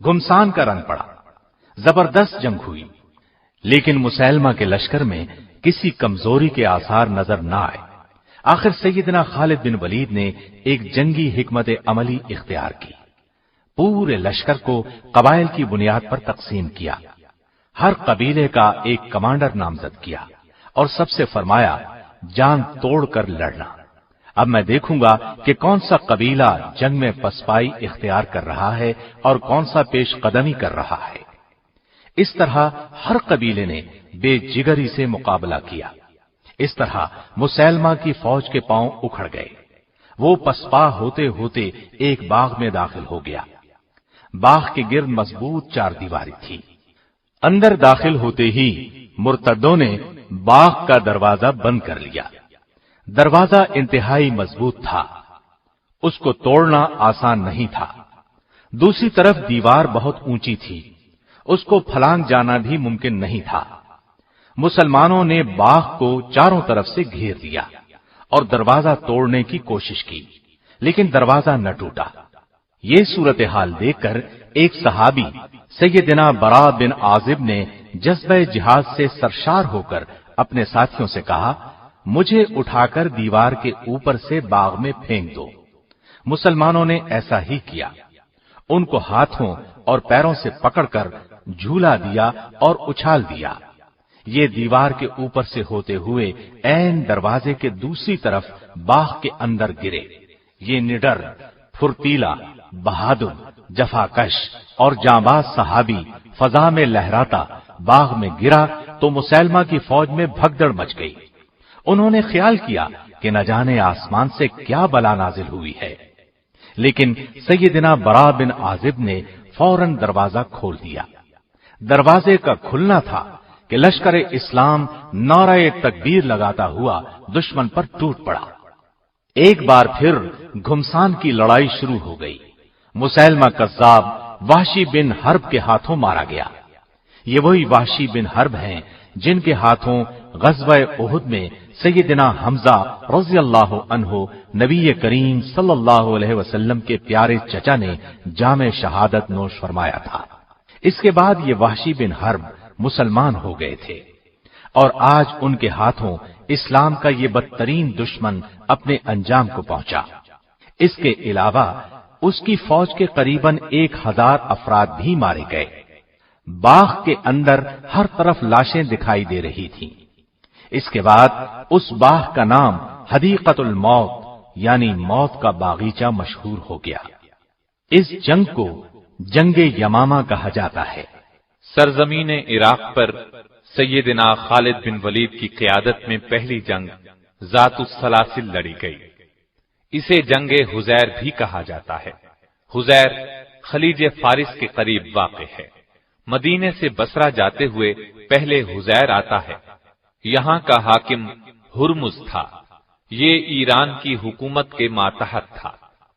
[SPEAKER 2] گھمسان کا رنگ پڑا، زبردست جنگ ہوئی، لیکن مسیلمہ کے لشکر میں کسی کمزوری کے آثار نظر نہ آئے۔ آخر سیدنا خالد بن ولید نے ایک جنگی حکمت عملی اختیار کی۔ پورے لشکر کو قبائل کی بنیاد پر تقسیم کیا، ہر قبیلے کا ایک کمانڈر نامزد کیا اور سب سے فرمایا جان توڑ کر لڑنا۔ اب میں دیکھوں گا کہ کون سا قبیلہ جنگ میں پسپائی اختیار کر رہا ہے اور کون سا پیش قدمی کر رہا ہے۔ اس طرح ہر قبیلے نے بے جگری سے مقابلہ کیا۔ اس طرح مسیلمہ کی فوج کے پاؤں اکھڑ گئے۔ وہ پسپا ہوتے ہوتے ایک باغ میں داخل ہو گیا۔ باغ کے گرد مضبوط چار دیواری تھی۔ اندر داخل ہوتے ہی مرتدوں نے باغ کا دروازہ بند کر لیا۔ دروازہ انتہائی مضبوط تھا، اس کو توڑنا آسان نہیں تھا۔ دوسری طرف دیوار بہت اونچی تھی، اس کو پھلانگ جانا بھی ممکن نہیں تھا۔ مسلمانوں نے باغ کو چاروں طرف سے گھیر دیا اور دروازہ توڑنے کی کوشش کی، لیکن دروازہ نہ ٹوٹا۔ یہ صورتحال دیکھ کر ایک صحابی سیدنا برا بن عازب نے جذبہ جہاد سے سرشار ہو کر اپنے ساتھیوں سے کہا، مجھے اٹھا کر دیوار کے اوپر سے باغ میں پھینک دو۔ مسلمانوں نے ایسا ہی کیا، ان کو ہاتھوں اور پیروں سے پکڑ کر جھولا دیا اور اچھال دیا۔ یہ دیوار کے اوپر سے ہوتے ہوئے عین دروازے کے دوسری طرف باغ کے اندر گرے۔ یہ نڈر، پھرتیلا، بہادر، جفاکش اور جانباز صحابی فضا میں لہراتا باغ میں گرا تو مسیلمہ کی فوج میں بھگدڑ مچ گئی۔ انہوں نے خیال کیا کہ نہ جانے آسمان سے کیا بلا نازل ہوئی ہے، لیکن سیدنا برا بن عازب نے فوراً دروازہ کھول دیا۔ دروازے کا کھلنا تھا کہ لشکر اسلام نعرہ تکبیر لگاتا ہوا دشمن پر ٹوٹ پڑا۔ ایک بار پھر گھمسان کی لڑائی شروع ہو گئی۔ مسیلمہ کذاب وحشی بن حرب کے ہاتھوں مارا گیا۔ یہ وہی وحشی بن حرب ہیں جن کے ہاتھوں غزوہ احد میں سیدنا حمزہ رضی اللہ عنہ نبی کریم صلی اللہ علیہ وسلم کے پیارے چچا نے جام شہادت نوش فرمایا تھا۔ اس کے بعد یہ وحشی بن حرب مسلمان ہو گئے تھے اور آج ان کے ہاتھوں اسلام کا یہ بدترین دشمن اپنے انجام کو پہنچا۔ اس کے علاوہ اس کی فوج کے قریباً 1000 افراد بھی مارے گئے۔ باغ کے اندر ہر طرف لاشیں دکھائی دے رہی تھیں۔ اس کے بعد اس باغ کا نام حدیقۃ الموت یعنی موت کا باغیچہ مشہور ہو گیا۔ اس جنگ کو جنگ یمامہ کہا جاتا ہے۔
[SPEAKER 3] سرزمین عراق پر سیدنا خالد بن ولید کی قیادت میں پہلی جنگ ذات السلاسل لڑی گئی۔ اسے جنگ حزیر بھی کہا جاتا ہے۔ حزیر خلیج فارس کے قریب واقع ہے۔ مدینے سے بصرہ جاتے ہوئے پہلے حزیر آتا ہے۔ یہاں کا حاکم ہرمز تھا۔ یہ ایران کی حکومت کے ماتحت تھا۔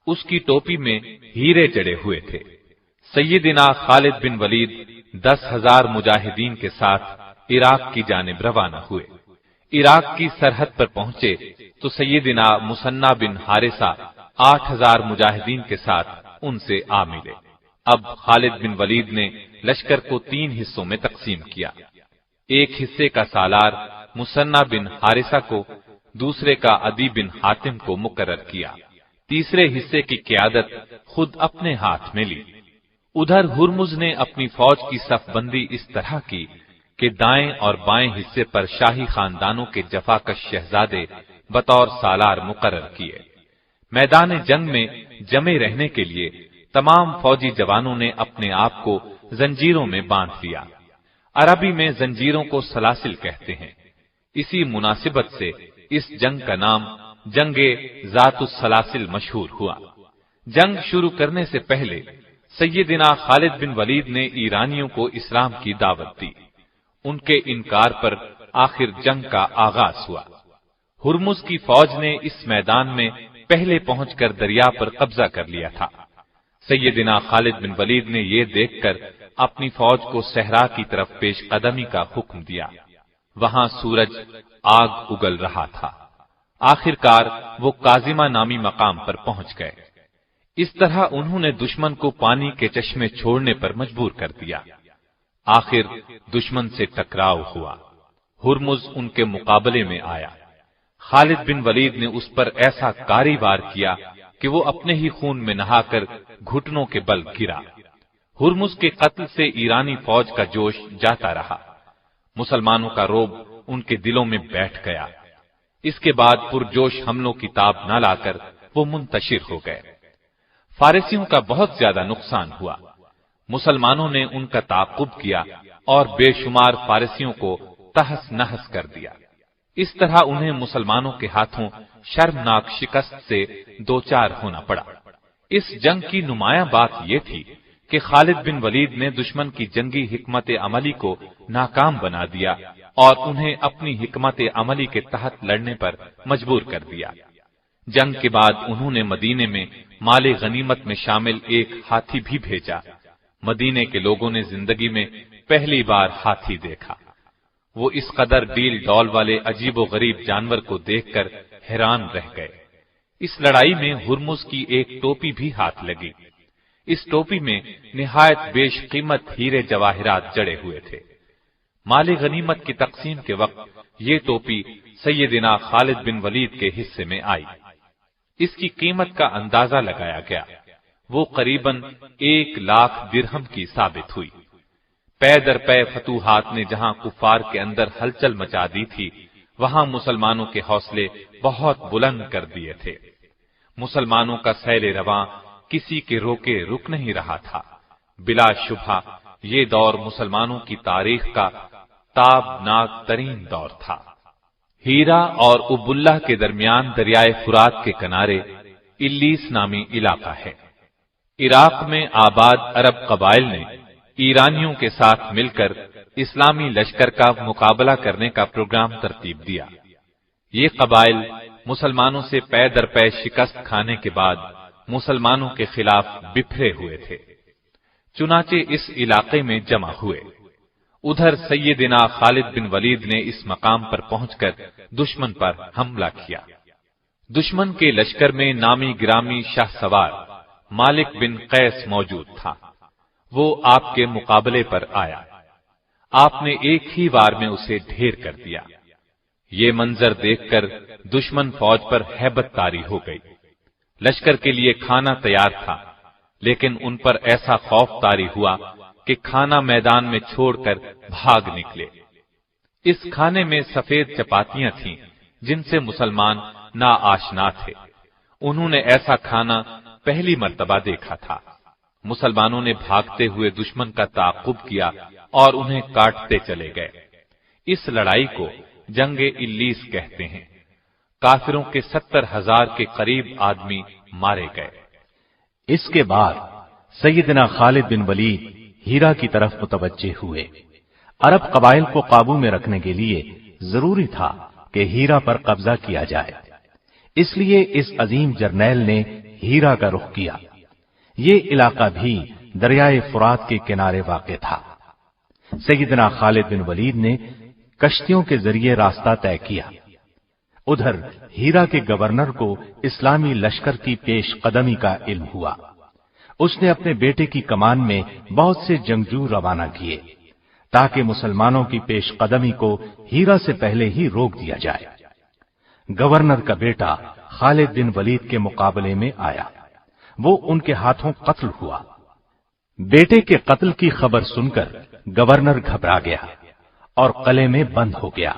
[SPEAKER 3] اس کی ٹوپی میں ہیرے جڑے ہوئے تھے۔ سیدنا خالد بن ولید 10,000 مجاہدین کے ساتھ عراق کی جانب روانہ ہوئے۔ عراق کی سرحد پر پہنچے تو سیدنا مثنی بن حارثہ 8,000 مجاہدین کے ساتھ ان سے آ ملے۔ اب خالد بن ولید نے لشکر کو 3 حصوں میں تقسیم کیا۔ ایک حصے کا سالار مثنی بن حارثہ کو، دوسرے کا عدی بن حاتم کو مقرر کیا، تیسرے حصے کی قیادت خود اپنے ہاتھ میں لی۔ ادھر ہرمز نے اپنی فوج کی صف بندی اس طرح کی کہ دائیں اور بائیں حصے پر شاہی خاندانوں کے جفاکش شہزادے بطور سالار مقرر کیے۔ میدان جنگ میں جمے رہنے کے لیے تمام فوجی جوانوں نے اپنے آپ کو زنجیروں میں باندھ لیا۔ عربی میں زنجیروں کو سلاسل کہتے ہیں۔ اسی مناسبت سے اس جنگ کا نام جنگ ذات السلاسل مشہور ہوا۔ جنگ شروع کرنے سے پہلے سیدنا خالد بن ولید نے ایرانیوں کو اسلام کی دعوت دی۔ ان کے انکار پر آخر جنگ کا آغاز ہوا۔ ہرمز کی فوج نے اس میدان میں پہلے پہنچ کر دریا پر قبضہ کر لیا تھا۔ سیدنا خالد بن ولید نے یہ دیکھ کر اپنی فوج کو صحرا کی طرف پیش قدمی کا حکم دیا۔ وہاں سورج آگ اگل رہا تھا۔ آخرکار وہ کاظمہ نامی مقام پر پہنچ گئے۔ اس طرح انہوں نے دشمن کو پانی کے چشمے چھوڑنے پر مجبور کر دیا۔ آخر دشمن سے ٹکراؤ ہوا۔ ہرمز ان کے مقابلے میں آیا۔ خالد بن ولید نے اس پر ایسا کاری وار کیا کہ وہ اپنے ہی خون میں نہا کر گھٹنوں کے بل گرا۔ ہرمز کے قتل سے ایرانی فوج کا جوش جاتا رہا۔ مسلمانوں کا رعب ان کے دلوں میں بیٹھ گیا۔ اس کے بعد پرجوش حملوں کی تاب نہ لا کر وہ منتشر ہو گئے۔ فارسیوں کا بہت زیادہ نقصان ہوا۔ مسلمانوں نے ان کا تعاقب کیا اور بے شمار فارسیوں کو تہس نہس کر دیا۔ اس طرح انہیں مسلمانوں کے ہاتھوں شرمناک شکست سے دوچار ہونا پڑا۔ اس جنگ کی نمایاں بات یہ تھی کہ خالد بن ولید نے دشمن کی جنگی حکمت عملی کو ناکام بنا دیا اور انہیں اپنی حکمت عملی کے تحت لڑنے پر مجبور کر دیا۔ جنگ کے بعد انہوں نے مدینے میں مال غنیمت میں شامل ایک ہاتھی بھی بھیجا۔ مدینے کے لوگوں نے زندگی میں پہلی بار ہاتھی دیکھا۔ وہ اس قدر ڈیل ڈول والے عجیب و غریب جانور کو دیکھ کر حیران رہ گئے۔ اس لڑائی میں ہرمز کی ایک ٹوپی بھی ہاتھ لگی۔ اس ٹوپی میں نہایت بیش قیمت ہیرے جواہرات جڑے ہوئے تھے۔ مال غنیمت کی تقسیم کے وقت یہ ٹوپی سیدنا خالد بن ولید کے حصے میں آئی۔ اس کی قیمت کا اندازہ لگایا گیا۔ وہ قریباً 1,00,000 درہم کی ثابت ہوئی۔ پے در پے فتوحات نے جہاں کفار کے اندر ہلچل مچا دی تھی، وہاں مسلمانوں کے حوصلے بہت بلند کر دیے تھے۔ مسلمانوں کا سیل رواں کسی کے روکے رک نہیں رہا تھا۔ بلا شبہ یہ دور مسلمانوں کی تاریخ کا تابناک ترین دور تھا۔ ہیرا اور اب اللہ کے درمیان دریائے فرات کے کنارے الیس نامی علاقہ ہے۔ عراق میں آباد عرب قبائل نے ایرانیوں کے ساتھ مل کر اسلامی لشکر کا مقابلہ کرنے کا پروگرام ترتیب دیا۔ یہ قبائل مسلمانوں سے پے در پے شکست کھانے کے بعد مسلمانوں کے خلاف بکھرے ہوئے تھے، چنانچہ اس علاقے میں جمع ہوئے۔ ادھر سیدنا خالد بن ولید نے اس مقام پر پہنچ کر دشمن پر حملہ کیا۔ دشمن کے لشکر میں نامی گرامی شاہ سوار مالک بن قیس موجود تھا۔ وہ آپ کے مقابلے پر آیا۔ آپ نے ایک ہی وار میں اسے ڈھیر کر دیا۔ یہ منظر دیکھ کر دشمن فوج پر ہیبت طاری ہو گئی۔ لشکر کے لیے کھانا تیار تھا، لیکن ان پر ایسا خوف طاری ہوا کہ کھانا میدان میں چھوڑ کر بھاگ نکلے۔ اس کھانے میں سفید چپاتیاں تھیں جن سے مسلمان ناآشنا تھے۔ انہوں نے ایسا کھانا پہلی مرتبہ دیکھا تھا۔ مسلمانوں نے بھاگتے ہوئے دشمن کا تعاقب کیا اور انہیں کاٹتے چلے گئے۔ اس لڑائی کو جنگ الیس کہتے ہیں۔ کافروں کے 70,000 کے قریب آدمی مارے گئے۔
[SPEAKER 2] اس کے بعد سیدنا خالد بن ولید ہیرا کی طرف متوجہ ہوئے۔ عرب قبائل کو قابو میں رکھنے کے لیے ضروری تھا کہ ہیرا پر قبضہ کیا جائے، اس لیے اس عظیم جرنیل نے ہیرا کا رخ کیا۔ یہ علاقہ بھی دریائے فرات کے کنارے واقع تھا۔ سیدنا خالد بن ولید نے کشتیوں کے ذریعے راستہ طے کیا۔ ادھر ہیرا کے گورنر کو اسلامی لشکر کی پیش قدمی کا علم ہوا۔ اس نے اپنے بیٹے کی کمان میں بہت سے جنگجو روانہ کیے تاکہ مسلمانوں کی پیش قدمی کو ہیرا سے پہلے ہی روک دیا جائے۔ گورنر کا بیٹا خالد بن ولید کے مقابلے میں آیا، وہ ان کے ہاتھوں قتل ہوا۔ بیٹے کے قتل کی خبر سن کر گورنر گھبرا گیا اور قلعے میں بند ہو گیا۔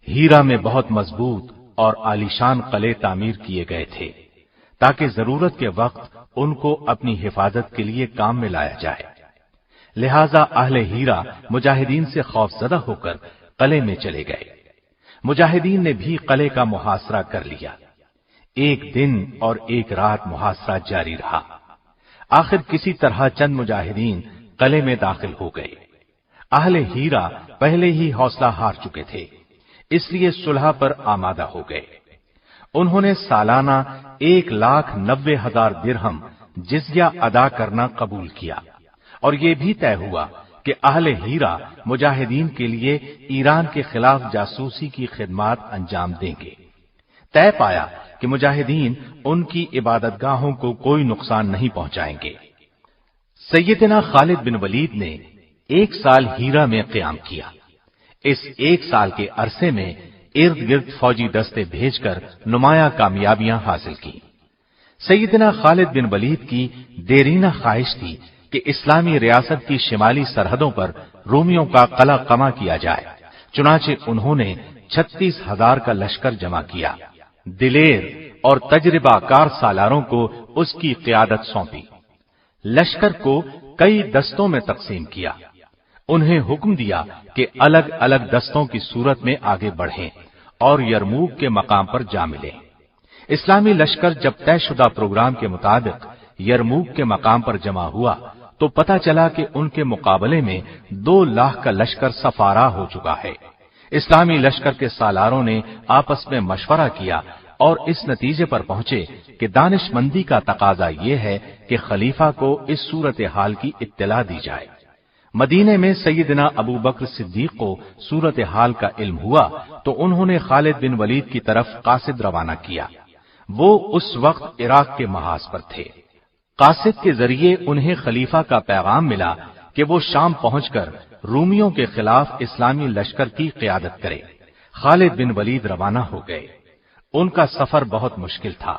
[SPEAKER 2] ہیرا میں بہت مضبوط اور عالیشان قلعے تعمیر کیے گئے تھے تاکہ ضرورت کے وقت ان کو اپنی حفاظت کے لیے کام میں لایا جائے۔ لہذا اہل ہیرا مجاہدین سے خوف زدہ ہو کر قلعے میں چلے گئے۔ مجاہدین نے بھی قلعے کا محاصرہ کر لیا۔ ایک دن اور ایک رات محاصرہ جاری رہا۔ آخر کسی طرح چند مجاہدین قلعے میں داخل ہو گئے۔ اہل ہیرا پہلے ہی حوصلہ ہار چکے تھے، اس لیے صلح پر آمادہ ہو گئے۔ انہوں نے سالانہ 1,90,000 درہم جزیہ ادا کرنا قبول کیا، اور یہ بھی طے ہوا کہ اہل ہیرا مجاہدین کے لیے ایران کے خلاف جاسوسی کی خدمات انجام دیں گے۔ طے پایا کہ مجاہدین ان کی عبادت گاہوں کو کوئی نقصان نہیں پہنچائیں گے۔ سیدنا خالد بن ولید نے 1 سال ہیرا میں قیام کیا۔ اس 1 سال کے عرصے میں ارد گرد فوجی دستے بھیج کر نمایاں کامیابیاں حاصل کی۔ سیدنا خالد بن ولید کی دیرینہ خواہش تھی کہ اسلامی ریاست کی شمالی سرحدوں پر رومیوں کا قلع قمع کیا جائے، چنانچہ انہوں نے 36,000 کا لشکر جمع کیا۔ دلیر اور تجربہ کار سالاروں کو اس کی قیادت سونپی۔ لشکر کو کئی دستوں میں تقسیم کیا۔ انہیں حکم دیا کہ الگ الگ دستوں کی صورت میں آگے بڑھیں اور یرموک کے مقام پر جا ملیں۔ اسلامی لشکر جب طے شدہ پروگرام کے مطابق یرموک کے مقام پر جمع ہوا تو پتہ چلا کہ ان کے مقابلے میں 2 لاکھ کا لشکر سفارا ہو چکا ہے۔ اسلامی لشکر کے سالاروں نے آپس میں مشورہ کیا اور اس نتیجے پر پہنچے کہ دانش مندی کا تقاضا یہ ہے کہ خلیفہ کو اس صورتحال کی اطلاع دی جائے۔ مدینے میں سیدنا ابو بکر صدیق کو صورتحال کا علم ہوا تو انہوں نے خالد بن ولید کی طرف قاصد روانہ کیا۔ وہ اس وقت عراق کے محاذ پر تھے۔ قاصد کے ذریعے انہیں خلیفہ کا پیغام ملا کہ وہ شام پہنچ کر رومیوں کے خلاف اسلامی لشکر کی قیادت کرے۔ خالد بن ولید روانہ ہو گئے۔ ان کا سفر بہت مشکل تھا۔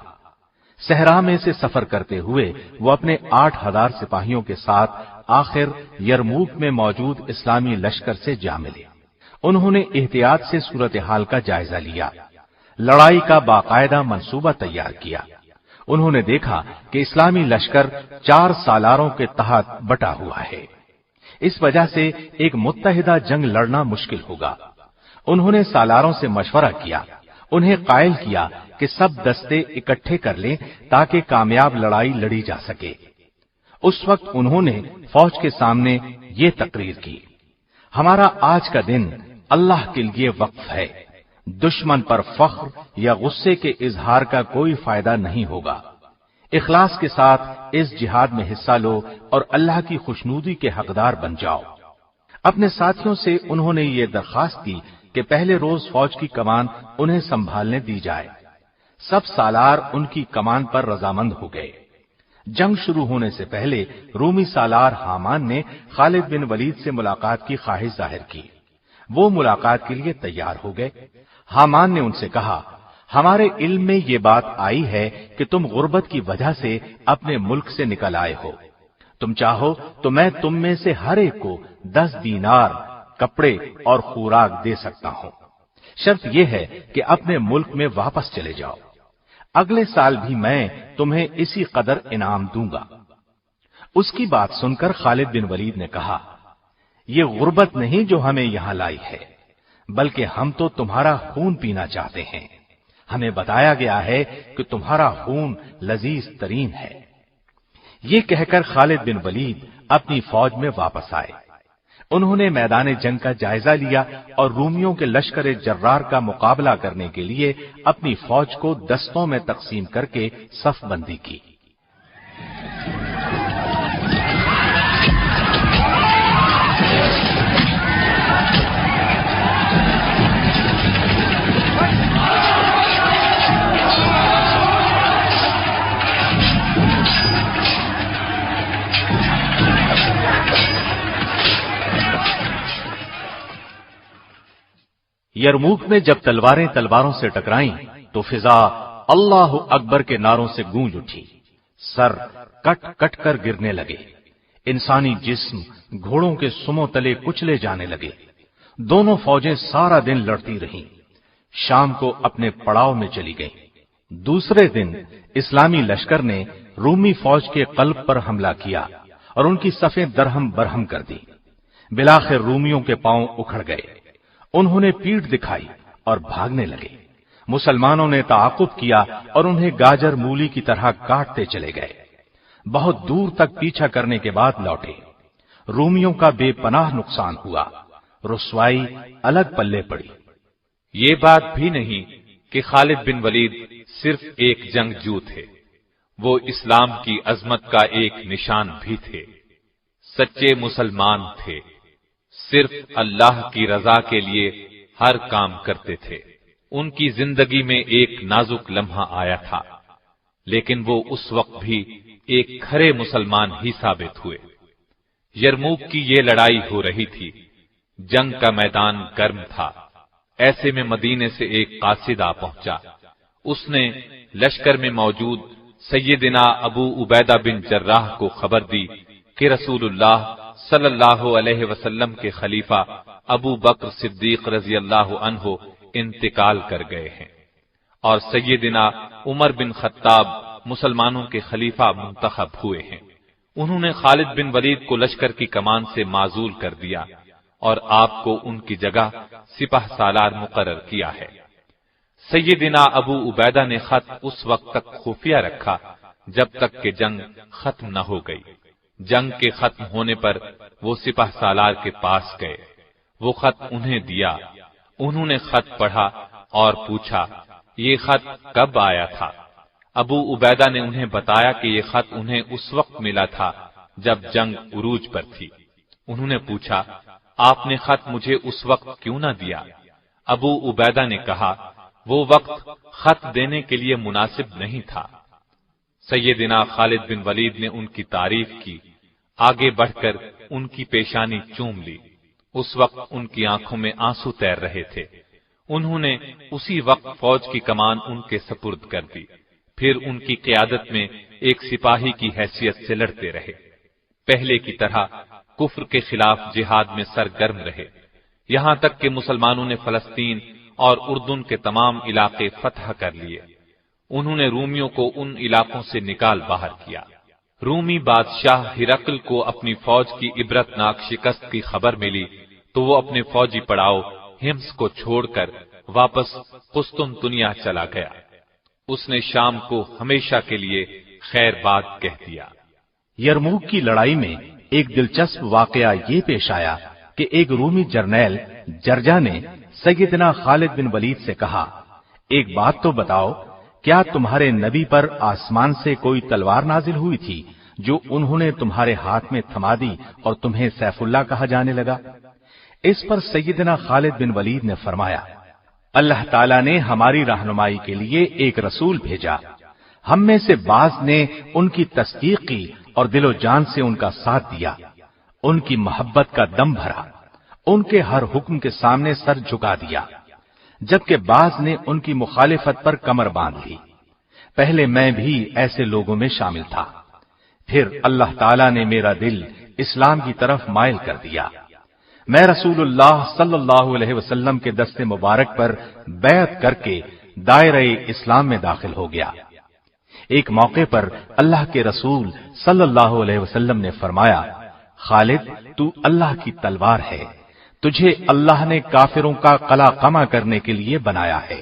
[SPEAKER 2] صحرا میں سے سفر کرتے ہوئے وہ اپنے 8,000 سپاہیوں کے ساتھ آخر یرموک میں موجود اسلامی لشکر سے جا ملے۔ انہوں نے احتیاط سے صورتحال کا جائزہ لیا، لڑائی کا باقاعدہ منصوبہ تیار کیا۔ انہوں نے دیکھا کہ اسلامی لشکر 4 سالاروں کے تحت بٹا ہوا ہے، اس وجہ سے ایک متحدہ جنگ لڑنا مشکل ہوگا۔ انہوں نے سالاروں سے مشورہ کیا، انہیں قائل کیا کہ سب دستے اکٹھے کر لیں تاکہ کامیاب لڑائی لڑی جا سکے۔ اس وقت انہوں نے فوج کے سامنے یہ تقریر کی: ہمارا آج کا دن اللہ کے لیے وقف ہے۔ دشمن پر فخر یا غصے کے اظہار کا کوئی فائدہ نہیں ہوگا۔ اخلاص کے ساتھ اس جہاد میں حصہ لو اور اللہ کی خوشنودی کے حقدار بن جاؤ۔ اپنے ساتھیوں سے انہوں نے یہ درخواست کی کہ پہلے روز فوج کی کمان انہیں سنبھالنے دی جائے۔ سب سالار ان کی کمان پر رضامند ہو گئے۔ جنگ شروع ہونے سے پہلے رومی سالار حامان نے خالد بن ولید سے ملاقات کی خواہش ظاہر کی۔ وہ ملاقات کے لیے تیار ہو گئے۔ حامان نے ان سے کہا: ہمارے علم میں یہ بات آئی ہے کہ تم غربت کی وجہ سے اپنے ملک سے نکل آئے ہو۔ تم چاہو تو میں تم میں سے ہر ایک کو 10 دینار کپڑے اور خوراک دے سکتا ہوں، شرط یہ ہے کہ اپنے ملک میں واپس چلے جاؤ۔ اگلے سال بھی میں تمہیں اسی قدر انعام دوں گا۔ اس کی بات سن کر خالد بن ولید نے کہا: یہ غربت نہیں جو ہمیں یہاں لائی ہے، بلکہ ہم تو تمہارا خون پینا چاہتے ہیں۔ ہمیں بتایا گیا ہے کہ تمہارا خون لذیذ ترین ہے۔ یہ کہہ کر خالد بن ولید اپنی فوج میں واپس آئے۔ انہوں نے میدان جنگ کا جائزہ لیا اور رومیوں کے لشکر جرار کا مقابلہ کرنے کے لیے اپنی فوج کو دستوں میں تقسیم کر کے صف بندی کی۔ یرموک میں جب تلواریں تلواروں سے ٹکرائیں تو فضا اللہ اکبر کے نعروں سے گونج اٹھی، سر کٹ کٹ کر گرنے لگے، انسانی جسم گھوڑوں کے سموں تلے کچلے جانے لگے۔ دونوں فوجیں سارا دن لڑتی رہیں، شام کو اپنے پڑاؤ میں چلی گئیں۔ دوسرے دن اسلامی لشکر نے رومی فوج کے قلب پر حملہ کیا اور ان کی صفیں درہم برہم کر دی۔ بلاخر رومیوں کے پاؤں اکھڑ گئے، انہوں نے پیٹھ دکھائی اور بھاگنے لگے۔ مسلمانوں نے تعاقب کیا اور انہیں گاجر مولی کی طرح کاٹتے چلے گئے۔ بہت دور تک پیچھا کرنے کے بعد لوٹے۔ رومیوں کا بے پناہ نقصان ہوا، رسوائی الگ پلے پڑی۔
[SPEAKER 3] یہ بات بھی نہیں کہ خالد بن ولید صرف ایک جنگجو تھے، وہ اسلام کی عظمت کا ایک نشان بھی تھے، سچے مسلمان تھے، صرف اللہ کی رضا کے لیے ہر کام کرتے تھے۔ ان کی زندگی میں ایک نازک لمحہ آیا تھا، لیکن وہ اس وقت بھی ایک کھرے مسلمان ہی ثابت ہوئے۔ یرموک کی یہ لڑائی ہو رہی تھی، جنگ کا میدان گرم تھا۔ ایسے میں مدینے سے ایک قاصد آ پہنچا۔ اس نے لشکر میں موجود سیدنا ابو عبیدہ بن جراح کو خبر دی کہ رسول اللہ صلی اللہ علیہ وسلم کے خلیفہ ابو بکر صدیق رضی اللہ عنہ انتقال کر گئے ہیں اور سیدنا عمر بن خطاب مسلمانوں کے خلیفہ منتخب ہوئے ہیں۔ انہوں نے خالد بن ولید کو لشکر کی کمان سے معزول کر دیا اور آپ کو ان کی جگہ سپہ سالار مقرر کیا ہے۔ سیدنا ابو عبیدہ نے خط اس وقت تک خفیہ رکھا جب تک کہ جنگ ختم نہ ہو گئی۔ جنگ کے ختم ہونے پر وہ سپہ سالار کے پاس گئے، وہ خط انہیں دیا۔ انہوں نے خط پڑھا اور پوچھا یہ خط کب آیا تھا؟ ابو عبیدہ نے انہیں بتایا کہ یہ خط انہیں اس وقت ملا تھا جب جنگ عروج پر تھی۔ انہوں نے پوچھا آپ نے خط مجھے اس وقت کیوں نہ دیا؟ ابو عبیدہ نے کہا وہ وقت خط دینے کے لیے مناسب نہیں تھا۔ سیدنا خالد بن ولید نے ان کی تعریف کی، آگے بڑھ کر ان کی پیشانی چوم لی۔ اس وقت ان کی آنکھوں میں آنسو تیر رہے تھے۔ انہوں نے اسی وقت فوج کی کمان ان کے سپرد کر دی، پھر ان کی قیادت میں ایک سپاہی کی حیثیت سے لڑتے رہے۔ پہلے کی طرح کفر کے خلاف جہاد میں سرگرم رہے، یہاں تک کہ مسلمانوں نے فلسطین اور اردن کے تمام علاقے فتح کر لیے۔ انہوں نے رومیوں کو ان علاقوں سے نکال باہر کیا۔ رومی بادشاہ ہرقل کو اپنی فوج کی عبرتناک شکست کی خبر ملی تو وہ اپنے فوجی پڑاؤ ہمس کو چھوڑ کر واپس قسطنطنیہ چلا گیا۔ اس نے شام کو ہمیشہ کے لیے خیر باد کہہ دیا۔
[SPEAKER 2] یرموک کی لڑائی میں ایک دلچسپ واقعہ یہ پیش آیا کہ ایک رومی جرنیل جرجا نے سیدنا خالد بن ولید سے کہا ایک بات تو بتاؤ، کیا تمہارے نبی پر آسمان سے کوئی تلوار نازل ہوئی تھی جو انہوں نے تمہارے ہاتھ میں تھما دی اور تمہیں سیف اللہ کہا جانے لگا؟ اس پر سیدنا خالد بن ولید نے فرمایا اللہ تعالیٰ نے ہماری رہنمائی کے لیے ایک رسول بھیجا، ہم میں سے بعض نے ان کی تصدیق کی اور دل و جان سے ان کا ساتھ دیا، ان کی محبت کا دم بھرا، ان کے ہر حکم کے سامنے سر جھکا دیا، جبکہ بعض نے ان کی مخالفت پر کمر باندھ لی۔ پہلے میں بھی ایسے لوگوں میں شامل تھا، پھر اللہ تعالیٰ نے میرا دل اسلام کی طرف مائل کر دیا، میں رسول اللہ صلی اللہ علیہ وسلم کے دست مبارک پر بیعت کر کے دائرہ اسلام میں داخل ہو گیا۔ ایک موقع پر اللہ کے رسول صلی اللہ علیہ وسلم نے فرمایا خالد تو اللہ کی تلوار ہے، تجھے اللہ نے کافروں کا قلع قمع کرنے کے لیے بنایا ہے۔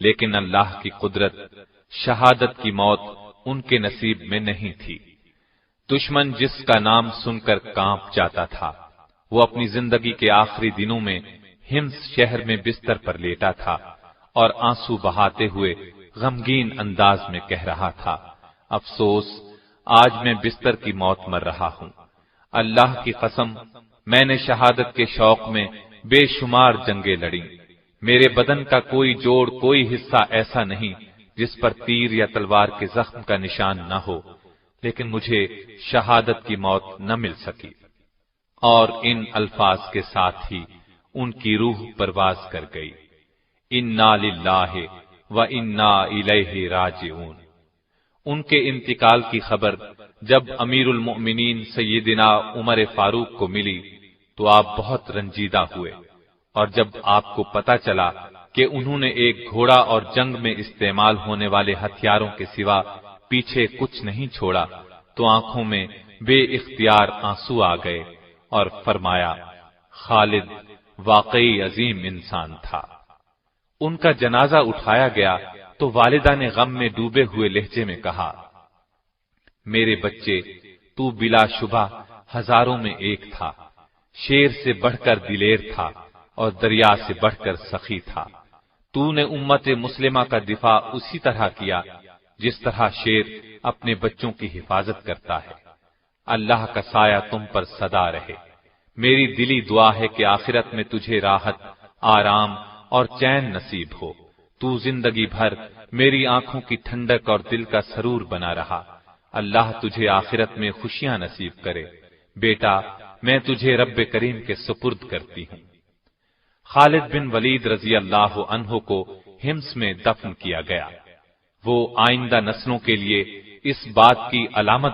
[SPEAKER 3] لیکن اللہ کی قدرت، شہادت کی موت ان کے نصیب میں نہیں تھی۔ دشمن جس کا نام سن کر کانپ جاتا تھا، وہ اپنی زندگی کے آخری دنوں میں ہمس شہر میں بستر پر لیٹا تھا اور آنسو بہاتے ہوئے غمگین انداز میں کہہ رہا تھا، افسوس، آج میں بستر کی موت مر رہا ہوں۔ اللہ کی قسم، میں نے شہادت کے شوق میں بے شمار جنگیں لڑیں، میرے بدن کا کوئی جوڑ، کوئی حصہ ایسا نہیں جس پر تیر یا تلوار کے زخم کا نشان نہ ہو، لیکن مجھے شہادت کی موت نہ مل سکی۔ اور ان الفاظ کے ساتھ ہی ان کی روح پرواز کر گئی۔ انا للہ و انا الیہ راجعون۔ ان کے انتقال کی خبر جب امیر المؤمنین سیدنا عمر فاروق کو ملی تو آپ بہت رنجیدہ ہوئے، اور جب آپ کو پتہ چلا کہ انہوں نے ایک گھوڑا اور جنگ میں استعمال ہونے والے ہتھیاروں کے سوا پیچھے کچھ نہیں چھوڑا تو آنکھوں میں بے اختیار آنسو آ گئے اور فرمایا، خالد واقعی عظیم انسان تھا۔ ان کا جنازہ اٹھایا گیا تو والدہ نے غم میں ڈوبے ہوئے لہجے میں کہا، میرے بچے، تو بلا شبہ ہزاروں میں ایک تھا، شیر سے بڑھ کر دلیر تھا اور دریا سے بڑھ کر سخی تھا۔ تو نے امت مسلمہ کا دفاع اسی طرح کیا جس طرح شیر اپنے بچوں کی حفاظت کرتا ہے۔ اللہ کا سایہ تم پر سدا رہے۔ میری دلی دعا ہے کہ آخرت میں تجھے راحت، آرام اور چین نصیب ہو۔ تو زندگی بھر میری آنکھوں کی ٹھنڈک اور دل کا سرور بنا رہا۔ اللہ تجھے آخرت میں خوشیاں نصیب کرے۔ بیٹا، میں تجھے رب کریم کے سپرد کرتی ہوں۔ خالد بن ولید رضی اللہ عنہ کو ہمس میں دفن کیا گیا۔ وہ آئندہ نسلوں کے لیے اس بات کی علامت